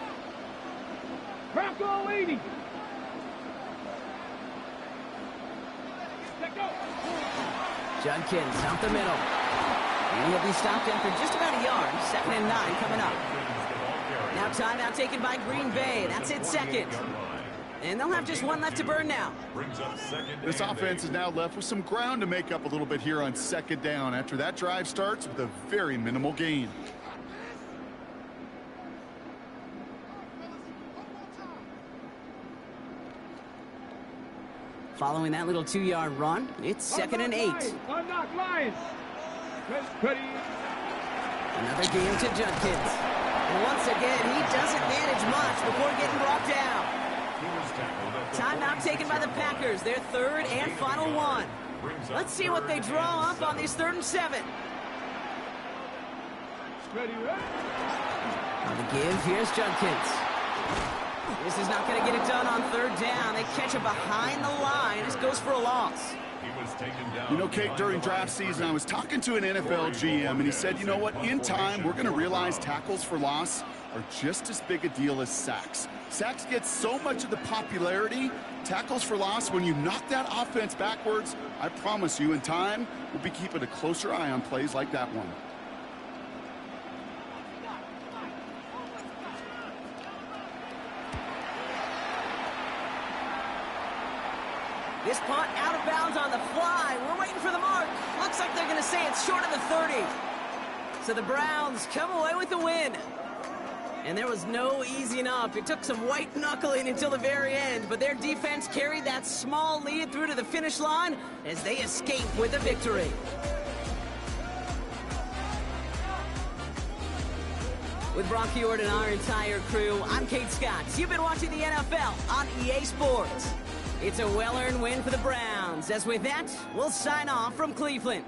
Bronco 80. Let's go. Judkins out the middle. And he'll be stopped after just about a yard. 2nd and 9 coming up. Now timeout taken by Green Bay. That's it, 2nd. And they'll have just one left to burn now. This offense is now left with some ground to make up a little bit here on 2nd down after that drive starts with a very minimal gain. Following that little 2-yard run, it's 2nd and 8. Unlock Lions. Ready. Another game to Judkins. And once again, he doesn't manage much before getting brought down. Timeout taken by the Packers, their 3rd and final one. Let's see what they draw up on this 3rd and 7. Ready. On the give, here's Judkins. This is not going to get it done on 3rd down. They catch him behind the line. This goes for a loss. You know, Kate, during draft season, I was talking to an NFL GM, and he said, you know what, in time, we're going to realize tackles for loss are just as big a deal as sacks. Sacks get so much of the popularity. Tackles for loss, when you knock that offense backwards, I promise you, in time, we'll be keeping a closer eye on plays like that one. This punt out of bounds on the fly. We're waiting for the mark. Looks like they're going to say it's short of the 30. So the Browns come away with the win. And there was no easing up. It took some white knuckling until the very end, but their defense carried that small lead through to the finish line as they escape with a victory. With Brock Heward and our entire crew, I'm Kate Scott. You've been watching the NFL on EA Sports. It's a well-earned win for the Browns. As with that, we'll sign off from Cleveland.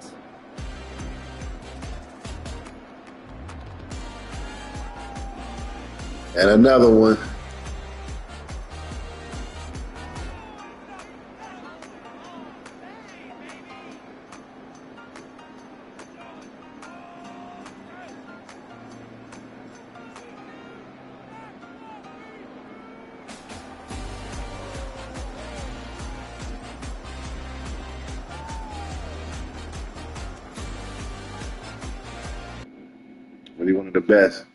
And another one. Really one of the best.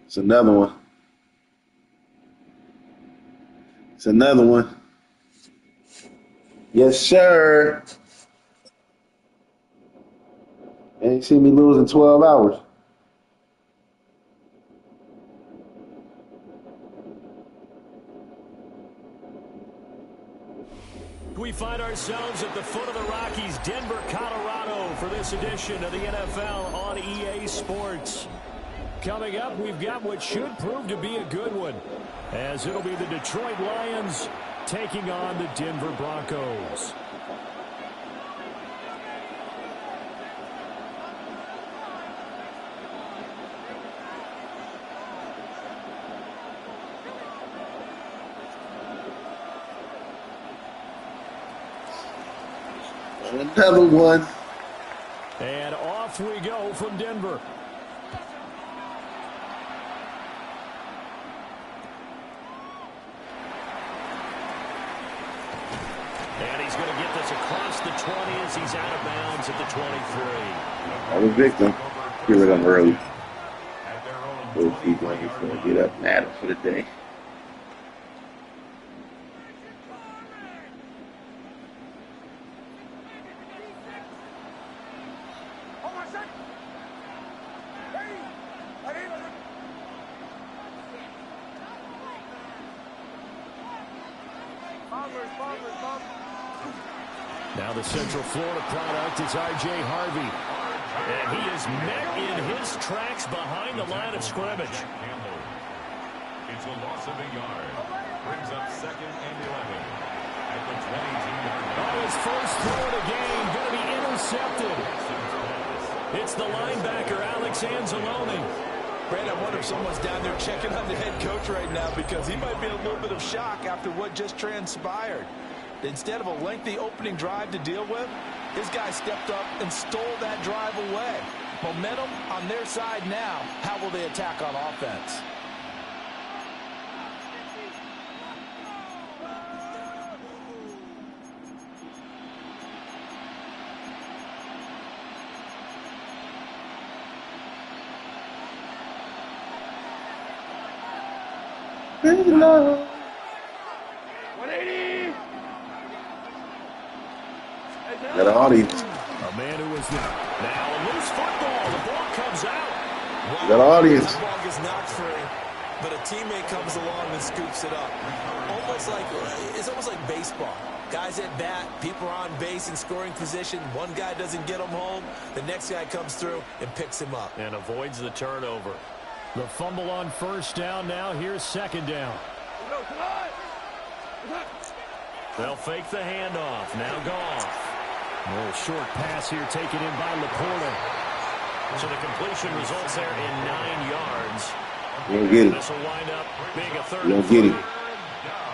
It's another one. It's another one. Yes, sir. Ain't seen me lose in 12 hours. We find ourselves at the foot of the Rockies, Denver, Colorado, for this edition of the NFL on EA Sports. Coming up, we've got what should prove to be a good one, as it'll be the Detroit Lions taking on the Denver Broncos. Another one. And off we go from Denver. And he's going to get this across the 20 as he's out of bounds at the 23. I'm a victim. Get rid of him early. He's going to get up and at him for the day. Now the Central Florida product is R.J. Harvey. And he is met in his tracks behind the line of scrimmage. It's a loss of a yard. Brings up 2nd and 11. At the 22-yard line. On his first throw of the game, going to be intercepted. It's the linebacker, Alex Anzalone. Brandon, I wonder if someone's down there checking on the head coach right now because he might be in a little bit of shock after what just transpired. Instead of a lengthy opening drive to deal with, his guy stepped up and stole that drive away. Momentum on their side now. How will they attack on offense? Hello. 180. Got an audience. A man who was now a loose football. The ball comes out. Got an audience. The ball gets knocked free, but a teammate comes along and scoops it up. It's almost like baseball. Guys at bat, people are on base in scoring position. One guy doesn't get him home. The next guy comes through and picks him up. And avoids the turnover. The fumble on first down now. Here's second down. They'll fake the handoff. Now Goff. A little short pass here taken in by Laporta. So the completion results there in 9 yards. You don't get it. This will wind up being a third. You don't get it.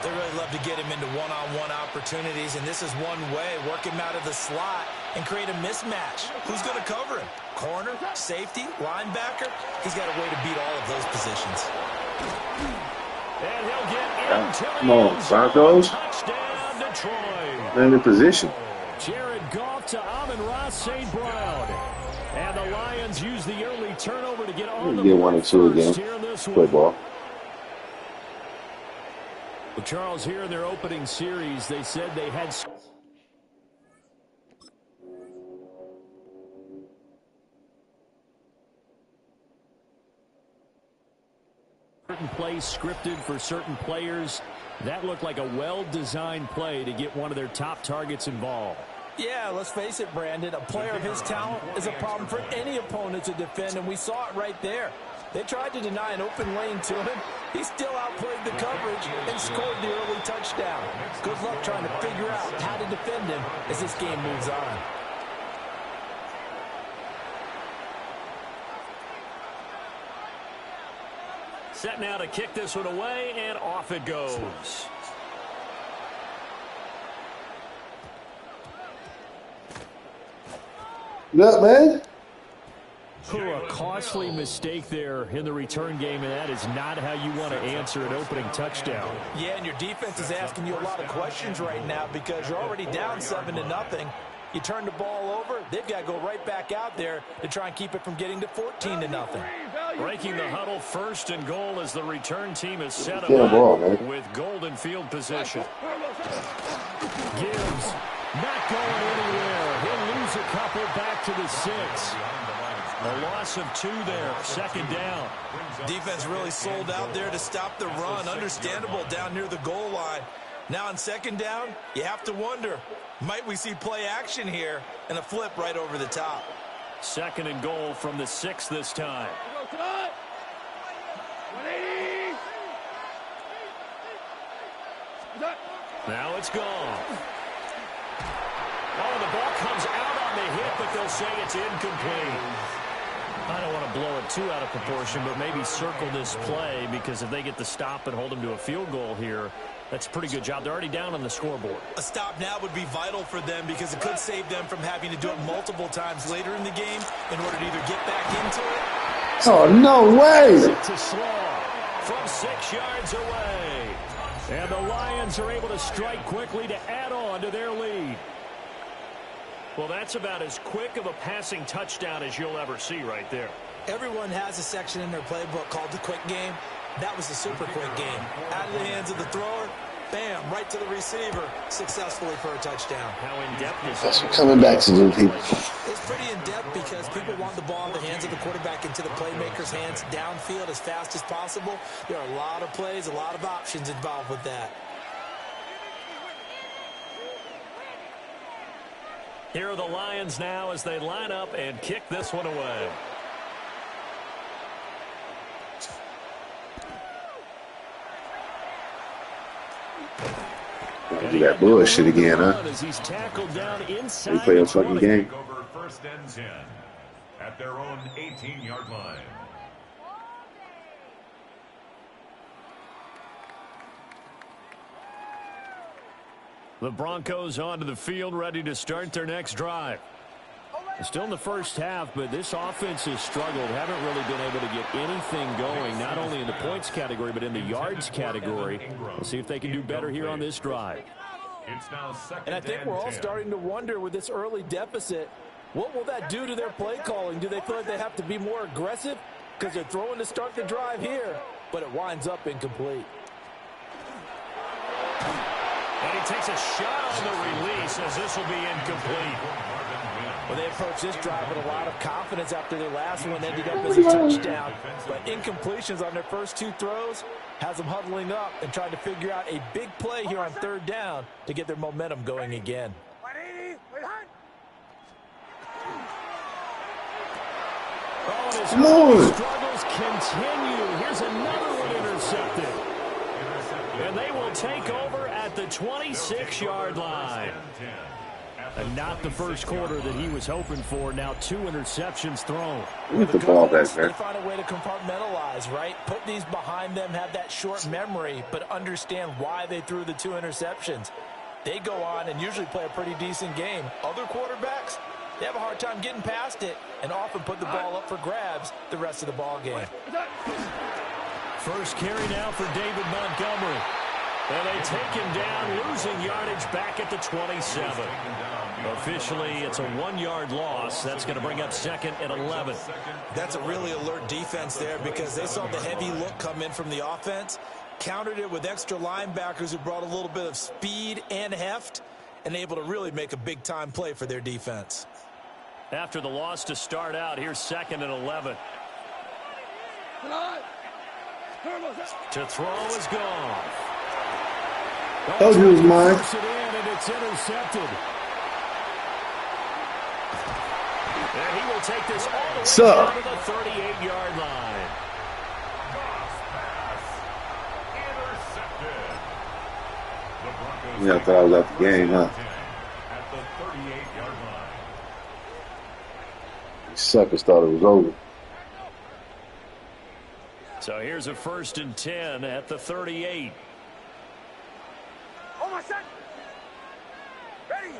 They really love to get him into one-on-one opportunities, and this is one way. Work him out of the slot and create a mismatch. Who's going to cover him? Corner, safety, linebacker? He's got a way to beat all of those positions. And he'll get into Come on, Broncos. touchdown, Detroit. They're in the position. Jared Goff to Amon-Ra St. Brown. And the Lions use the early turnover to get on the Get 1 or 2 again. Football. Well, Charles, here in their opening series, they said they had certain plays scripted for certain players. That looked like a well-designed play to get one of their top targets involved. Yeah, let's face it, Brandon. A player of his talent is a problem for any opponent to defend, and we saw it right there. They tried to deny an open lane to him. He still outplayed the coverage and scored the early touchdown. Good luck trying to figure out how to defend him as this game moves on. Set now to kick this one away, and off it goes. What up, man? A costly mistake there in the return game, and that is not how you want to answer an opening touchdown. Yeah, and your defense is asking you a lot of questions right now because you're already down 7-0. You turn the ball over, they've got to go right back out there to try and keep it from getting to 14-0. Breaking the huddle, 1st and goal as the return team is set up with golden field position. Gibbs not going anywhere. He'll lose a couple back to the 6. A loss of 2 there, 2nd down. Defense really sold out there to stop the run. Understandable down near the goal line. Now on 2nd down, you have to wonder, might we see play action here and a flip right over the top? 2nd and goal from the 6 this time. Now it's gone. Oh, the ball comes out on the hit, but they'll say it's incomplete. I don't want to blow it too out of proportion, but maybe circle this play because if they get the stop and hold them to a field goal here, That's a pretty good job. They're already down on the scoreboard. A stop now would be vital for them because it could save them from having to do it multiple times later in the game in order to either get back into it. Oh, no way! It's a slaw from 6 yards away. And the Lions are able to strike quickly to add on to their lead. Well, that's about as quick of a passing touchdown as you'll ever see right there. Everyone has a section in their playbook called the quick game. That was the super quick game. Out of the hands of the thrower, bam, right to the receiver, successfully for a touchdown. How in-depth is That's what coming back to do, people. It's pretty in-depth because people want the ball in the hands of the quarterback into the playmaker's hands downfield as fast as possible. There are a lot of plays, a lot of options involved with that. Here are the Lions now as they line up and kick this one away. Do that bullshit again, huh? He's tackled down inside They play a fucking game. Over 1st and 10 at their own 18-yard line. The Broncos onto the field, ready to start their next drive. Still in the first half, but this offense has struggled. Haven't really been able to get anything going, not only in the points category, but in the yards category. We'll see if they can do better here on this drive. It's now 2nd And I think we're all starting to wonder with this early deficit, what will that do to their play calling? Do they feel like they have to be more aggressive because they're throwing to start the drive here, but it winds up incomplete? And he takes a shot on the release as this will be incomplete. Well, they approached this drive with a lot of confidence after their last one ended up as a touchdown. But incompletions on their first 2 throws has them huddling up and trying to figure out a big play here on 3rd down to get their momentum going again. Oh, and his early struggles continue. Here's another one intercepted. And they will take over at the 26-yard line. And not the first quarter that he was hoping for. Now 2 interceptions thrown. Get the ball back, man. They find a way to compartmentalize, right? Put these behind them, have that short memory, but understand why they threw the 2 interceptions. They go on and usually play a pretty decent game. Other quarterbacks, they have a hard time getting past it and often put the ball up for grabs the rest of the ball game. First carry now for David Montgomery. And they take him down, losing yardage back at the 27. Officially, it's a 1-yard loss. That's going to bring up 2nd and 11. That's a really alert defense there because they saw the heavy look come in from the offense, countered it with extra linebackers who brought a little bit of speed and heft, and able to really make a big-time play for their defense. After the loss to start out, here's 2nd and 11. To throw is gone. Told you it was mine. And it's intercepted. And he will take this all the way down to the 38-yard line. Yeah, I thought I was out the game, huh? At the 38-yard line. These suckers thought it was over. So here's a 1st and 10 at the 38. Oh, my son! Ready!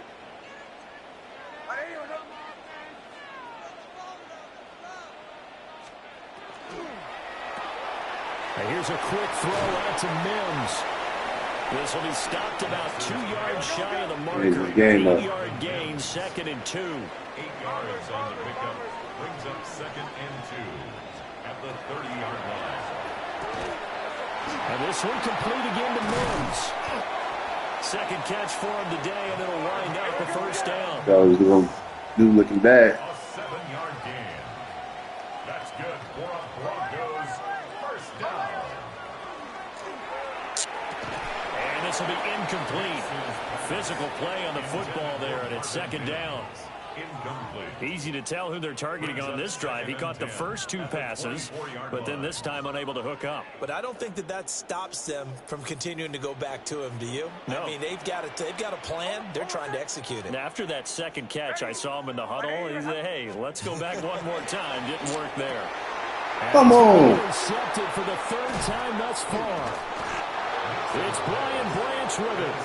And here's a quick throw out to Mims. This will be stopped about 2 yards shy of the marker. 8-yard gain, 2nd and 2. 8 yards on the pickup. Brings up 2nd and 2 at the 30-yard line. And this one complete again to Mims. 2nd catch for him today, and it'll wind up a 1st down. That was going to do looking bad. A 7-yard gain. That's good for a Broncos 1st down. And this will be incomplete. Physical play on the football there, and it's 2nd down. Incomplete. Easy to tell who they're targeting on this drive. He caught the first 2 passes, but then this time unable to hook up. But I don't think that stops them from continuing to go back to him, do you? No. I mean, they've got a plan. They're trying to execute it. And after that 2nd catch, I saw him in the huddle. He said, hey, let's go back one more time. Didn't work there. Come on. Intercepted for the 3rd time thus far. It's Brian Branch with it.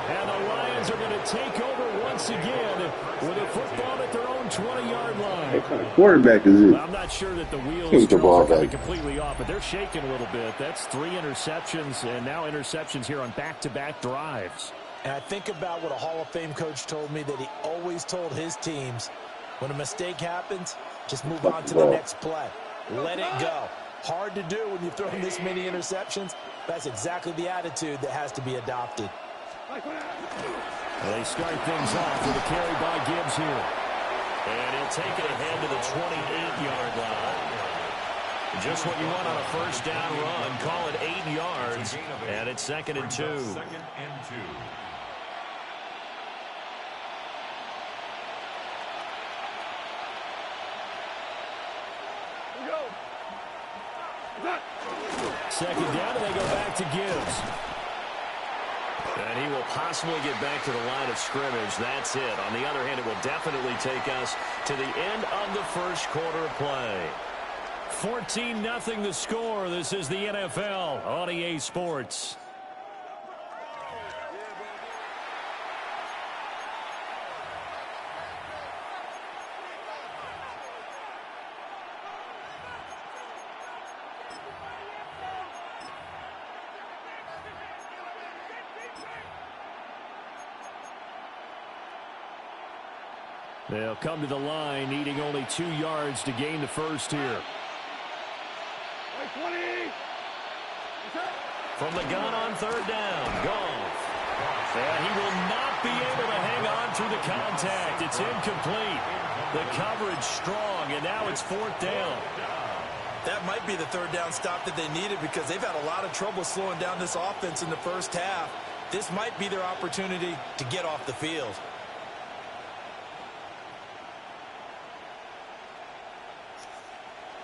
And the Lions are going to take over once again with a football at their own 20-yard line. What kind of quarterback is it? I'm not sure that the wheels Take the ball are coming back. completely off, but they're shaking a little bit. That's 3 interceptions, and now interceptions here on back-to-back drives. And I think about what a Hall of Fame coach told me that he always told his teams, when a mistake happens, just move on to the next play. Let it go. Hard to do when you've thrown this many interceptions. That's exactly the attitude that has to be adopted. They start things off with a carry by Gibbs here. And he'll take it ahead to the 28-yard line. Just what you want on a first down run. Call it 8 yards. And it's 2nd and 2. Second and 2. Second down, and they go back to Gibbs. And he will possibly get back to the line of scrimmage. That's it. On the other hand, it will definitely take us to the end of the first quarter of play. 14-0 the score. This is the NFL on EA Sports. They'll come to the line, needing only 2 yards to gain the first here. From the gun on 3rd down, Goff. And he will not be able to hang on through the contact. It's incomplete. The coverage strong, and now it's 4th down. That might be the 3rd down stop that they needed because they've had a lot of trouble slowing down this offense in the first half. This might be their opportunity to get off the field.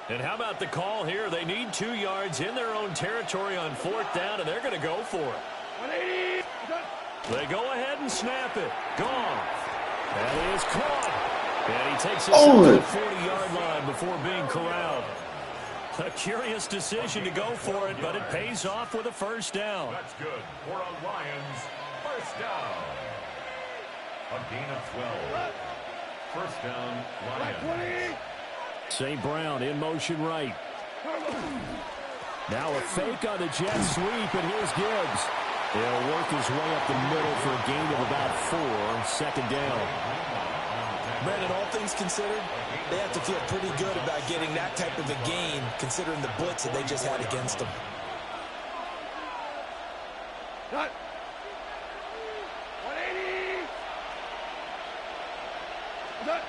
And how about the call here? They need 2 yards in their own territory on 4th down, and they're going to go for it. They go ahead and snap it. Goff. That is caught. And he takes it to the 40-yard line before being corralled. A curious decision to go for it, but it pays off with a first down. That's good for a Lions first down. A gain of 12. First down, Lions. St. Brown in motion right. Now a fake on the jet sweep, and here's Gibbs. He'll work his way up the middle for a gain of about 4. 2nd down. Brandon, all things considered, they have to feel pretty good about getting that type of a gain, considering the blitz that they just had against them. Cut. 180. Cut.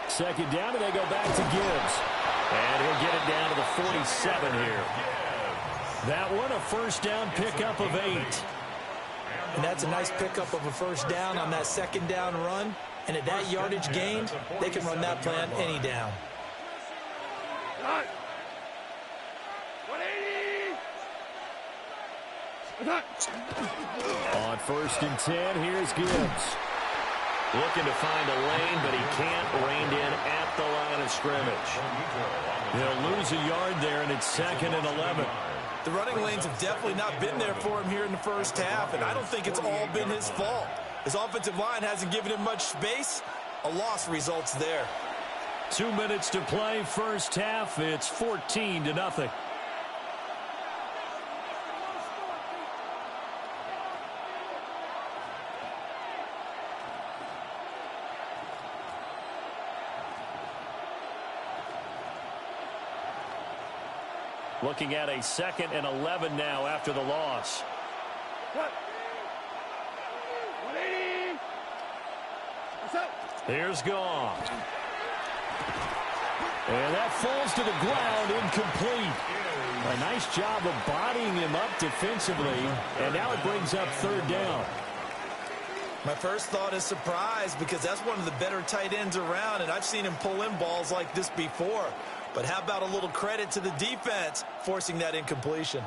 2nd down, and they go back to Gibbs. And he'll get it down to the 47 here. That one, a first down pickup of 8. And that's a nice pickup of a first down on that 2nd down run. And at that yardage gained, they can run that play on any down. 180. On 1st and 10, here's Gibbs. Looking to find a lane, but he can't rein in at the line of scrimmage. He'll lose a yard there, and it's 2nd and 11. The running lanes have definitely not been there for him here in the first half, and I don't think it's all been his fault. His offensive line hasn't given him much space. A loss results there. 2 minutes to play, first half. It's 14-0. Looking at a 2nd and 11 now after the loss. 180. Here's Goff. And that falls to the ground, incomplete. A nice job of bodying him up defensively, and now it brings up 3rd down. My first thought is surprise because that's one of the better tight ends around, and I've seen him pull in balls like this before. But how about a little credit to the defense forcing that incompletion?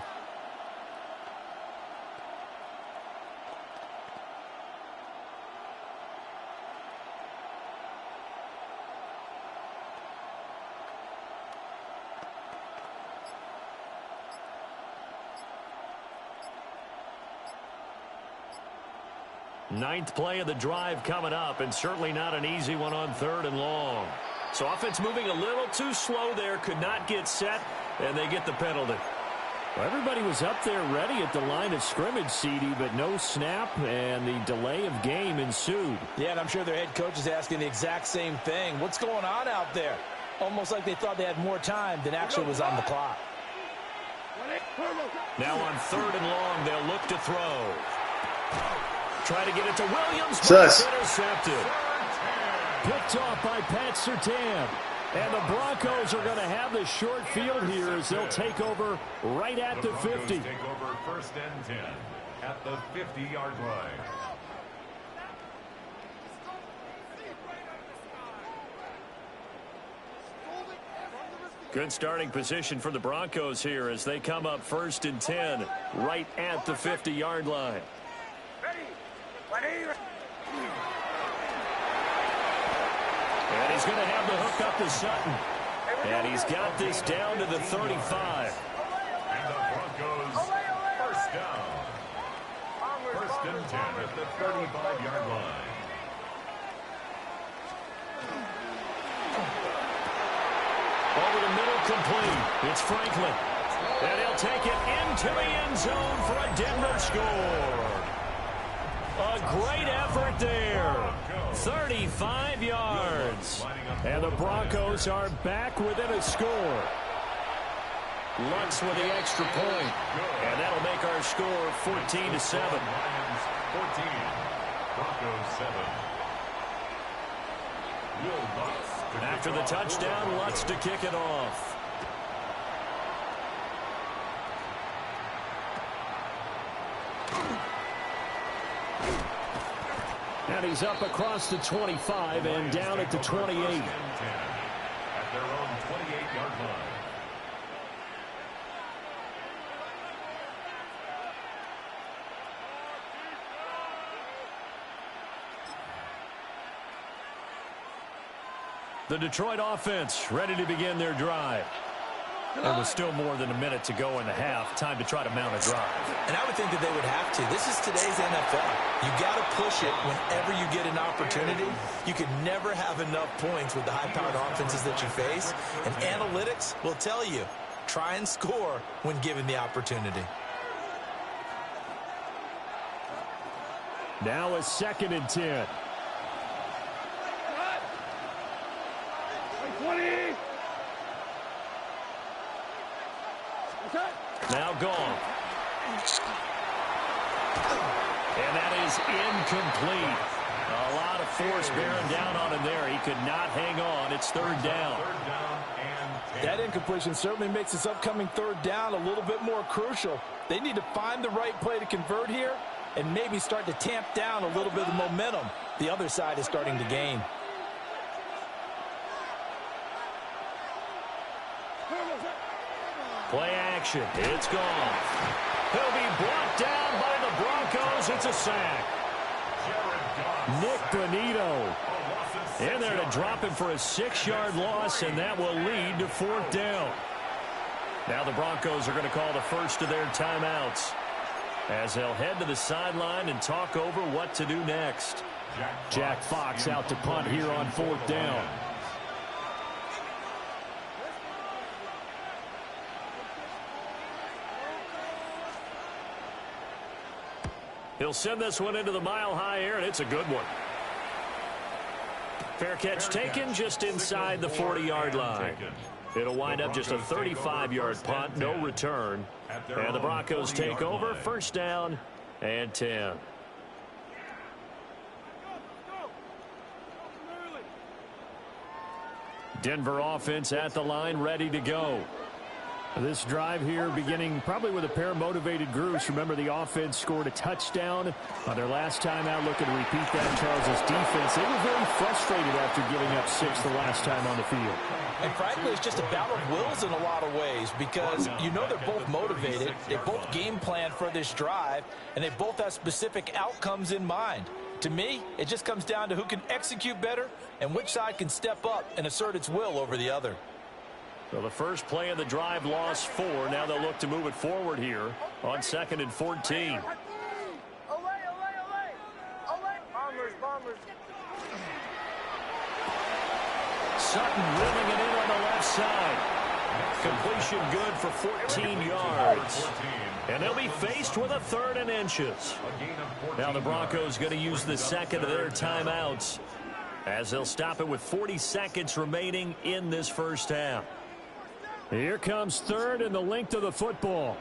Ninth play of the drive coming up, and certainly not an easy one on 3rd and long. So offense moving a little too slow there, could not get set, and they get the penalty. Well, everybody was up there ready at the line of scrimmage, CD, but no snap, and the delay of game ensued. Yeah, and I'm sure their head coach is asking the exact same thing. What's going on out there? Almost like they thought they had more time than actually was on the clock. Now on 3rd and long, they'll look to throw. Try to get it to Williams. Sus. Intercepted. Picked off by Pat Surtain. And the Broncos are going to have the short field here as they'll take over right at the 50. Take over 1st and 10 at the 50-yard line. Good starting position for the Broncos here as they come up 1st and 10 right at the 50-yard line. And he's going to have the hook up to Sutton. And he's got this down to the 35. And the Broncos, 1st down. 1st and 10 at the 35-yard line. Over the middle, complete. It's Franklin. And he'll take it into the end zone for a Denver score. A great effort there. 35 yards. And the Broncos are back within a score. Lutz with the extra point. And that'll make our score 14-7. 14. Broncos 7. Will Lutz. After the touchdown, Lutz to kick it off. And he's up across the 25 and down at the 28. At their own 28-yard line. The Detroit offense ready to begin their drive. There was still more than a minute to go in the half. Time to try to mount a drive. And I would think that they would have to. This is today's NFL. You got to push it whenever you get an opportunity. You can never have enough points with the high-powered offenses that you face. And analytics will tell you, try and score when given the opportunity. Now a 2nd and 10. 20. Now gone. And that is incomplete. A lot of force bearing down on him there. He could not hang on. It's 3rd down. That incompletion certainly makes this upcoming 3rd down a little bit more crucial. They need to find the right play to convert here and maybe start to tamp down a little bit of momentum the other side is starting to gain. Play action. It's gone. He'll be brought down by the Broncos. It's a sack. Nick Bonito in there to drop him for a 6-yard loss, and that will lead to 4th down. Now the Broncos are going to call the first of their timeouts as they'll head to the sideline and talk over what to do next. Jack Fox out to punt here on 4th down. He'll send this one into the mile-high air, and it's a good one. Fair catch taken just inside the 40-yard line. It'll wind up just a 35-yard punt, no return. And the Broncos take over, 1st down and 10. Denver offense at the line, ready to go. This drive here beginning probably with a pair of motivated groups. Remember, the offense scored a touchdown on their last time out. Looking to repeat that. Charles's defense, they were very frustrated after giving up 6 the last time on the field. And frankly, it's just a battle of wills in a lot of ways because you know they're both motivated. They both game plan for this drive, and they both have specific outcomes in mind. To me, it just comes down to who can execute better and which side can step up and assert its will over the other. Well, the first play of the drive lost 4. Now they'll look to move it forward here on 2nd and 14. Sutton rimming it in on the left side. Completion good for 14 yards. And they'll be faced with a 3rd and inches. Now the Broncos going to use the second of their timeouts as they'll stop it with 40 seconds remaining in this first half. Here comes 3rd and the length of the football.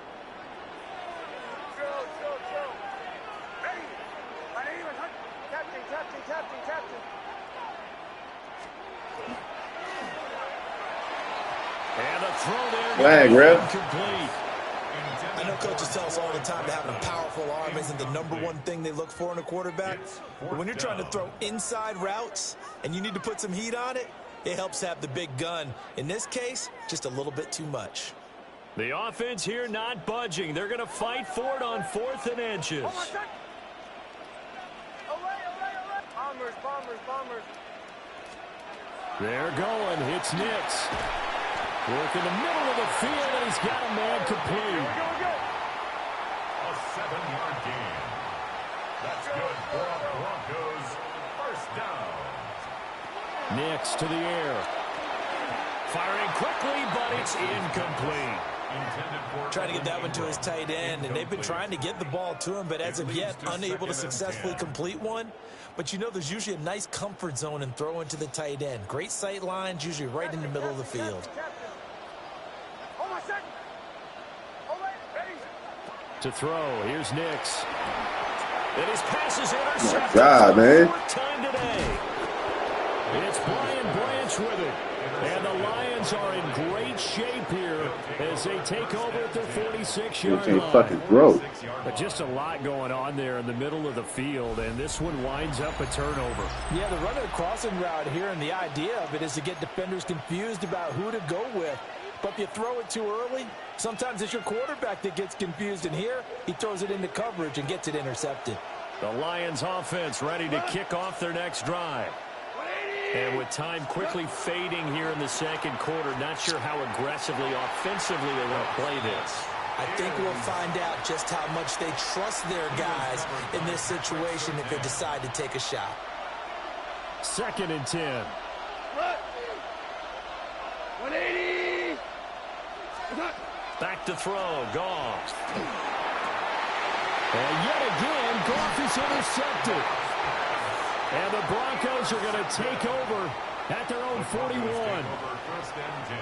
And a throw there. Flag, ref. I know coaches tell us all the time that having a powerful arm isn't the #1 thing they look for in a quarterback. But when you're trying to throw inside routes and you need to put some heat on it, it helps have the big gun. In this case, just a little bit too much. The offense here not budging. They're going to fight for it on 4th and inches. They're going. Hits Nix. Work in the middle of the field, and he's got a man complete. A 7-yard gain. That's good for a Broncos first down. Nix to the air. Firing quickly, but it's incomplete. Trying to get that one to his tight end, and they've been trying to get the ball to him, but as of yet, unable to successfully complete one. But you know there's usually a nice comfort zone in throwing to the tight end. Great sight lines, usually right in the middle of the field. To throw, here's Nix. And his pass is intercepted. Good job, man. Time today. It's Brian Branch with it. And the Lions are in great shape here as they take over at their 46-yard line. Fucking broke. But just a lot going on there in the middle of the field, and this one winds up a turnover. Yeah, they're running a crossing route here, and the idea of it is to get defenders confused about who to go with. But if you throw it too early, sometimes it's your quarterback that gets confused, and here he throws it into coverage and gets it intercepted. The Lions offense ready to kick off their next drive. And with time quickly fading here in the second quarter, not sure how aggressively, offensively they want to play this. I think we'll find out just how much they trust their guys in this situation if they decide to take a shot. 2nd and 10. 180. Back to throw, Goff. And yet again, Goff is intercepted. And the Broncos are going to take over at their own 41. 1st and 10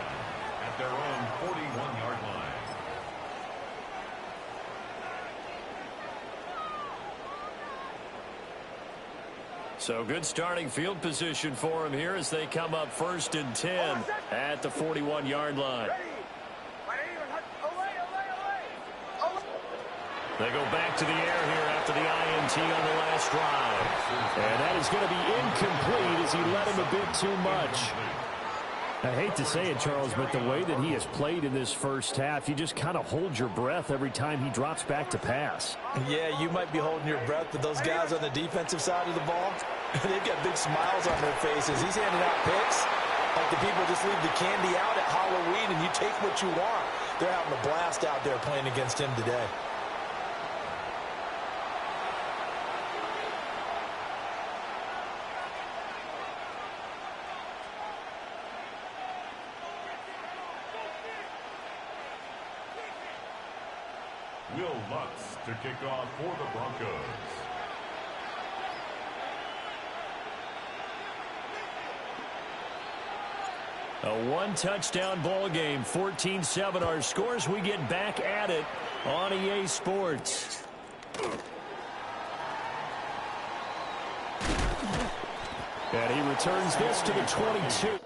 at their own 41-yard line. So good starting field position for him here as they come up 1st and 10 at the 41-yard line. They go back to the air here after the INT on the last drive. And that is going to be incomplete as he led him a bit too much. I hate to say it, Charles, but the way that he has played in this first half, you just kind of hold your breath every time he drops back to pass. Yeah, you might be holding your breath, but those guys on the defensive side of the ball, they've got big smiles on their faces. He's handing out picks like the people just leave the candy out at Halloween and you take what you want. They're having a blast out there playing against him today. Will Lutz to kick off for the Broncos. A one-touchdown ball game, 14-7 our scores. We get back at it on EA Sports. And he returns this to the 22.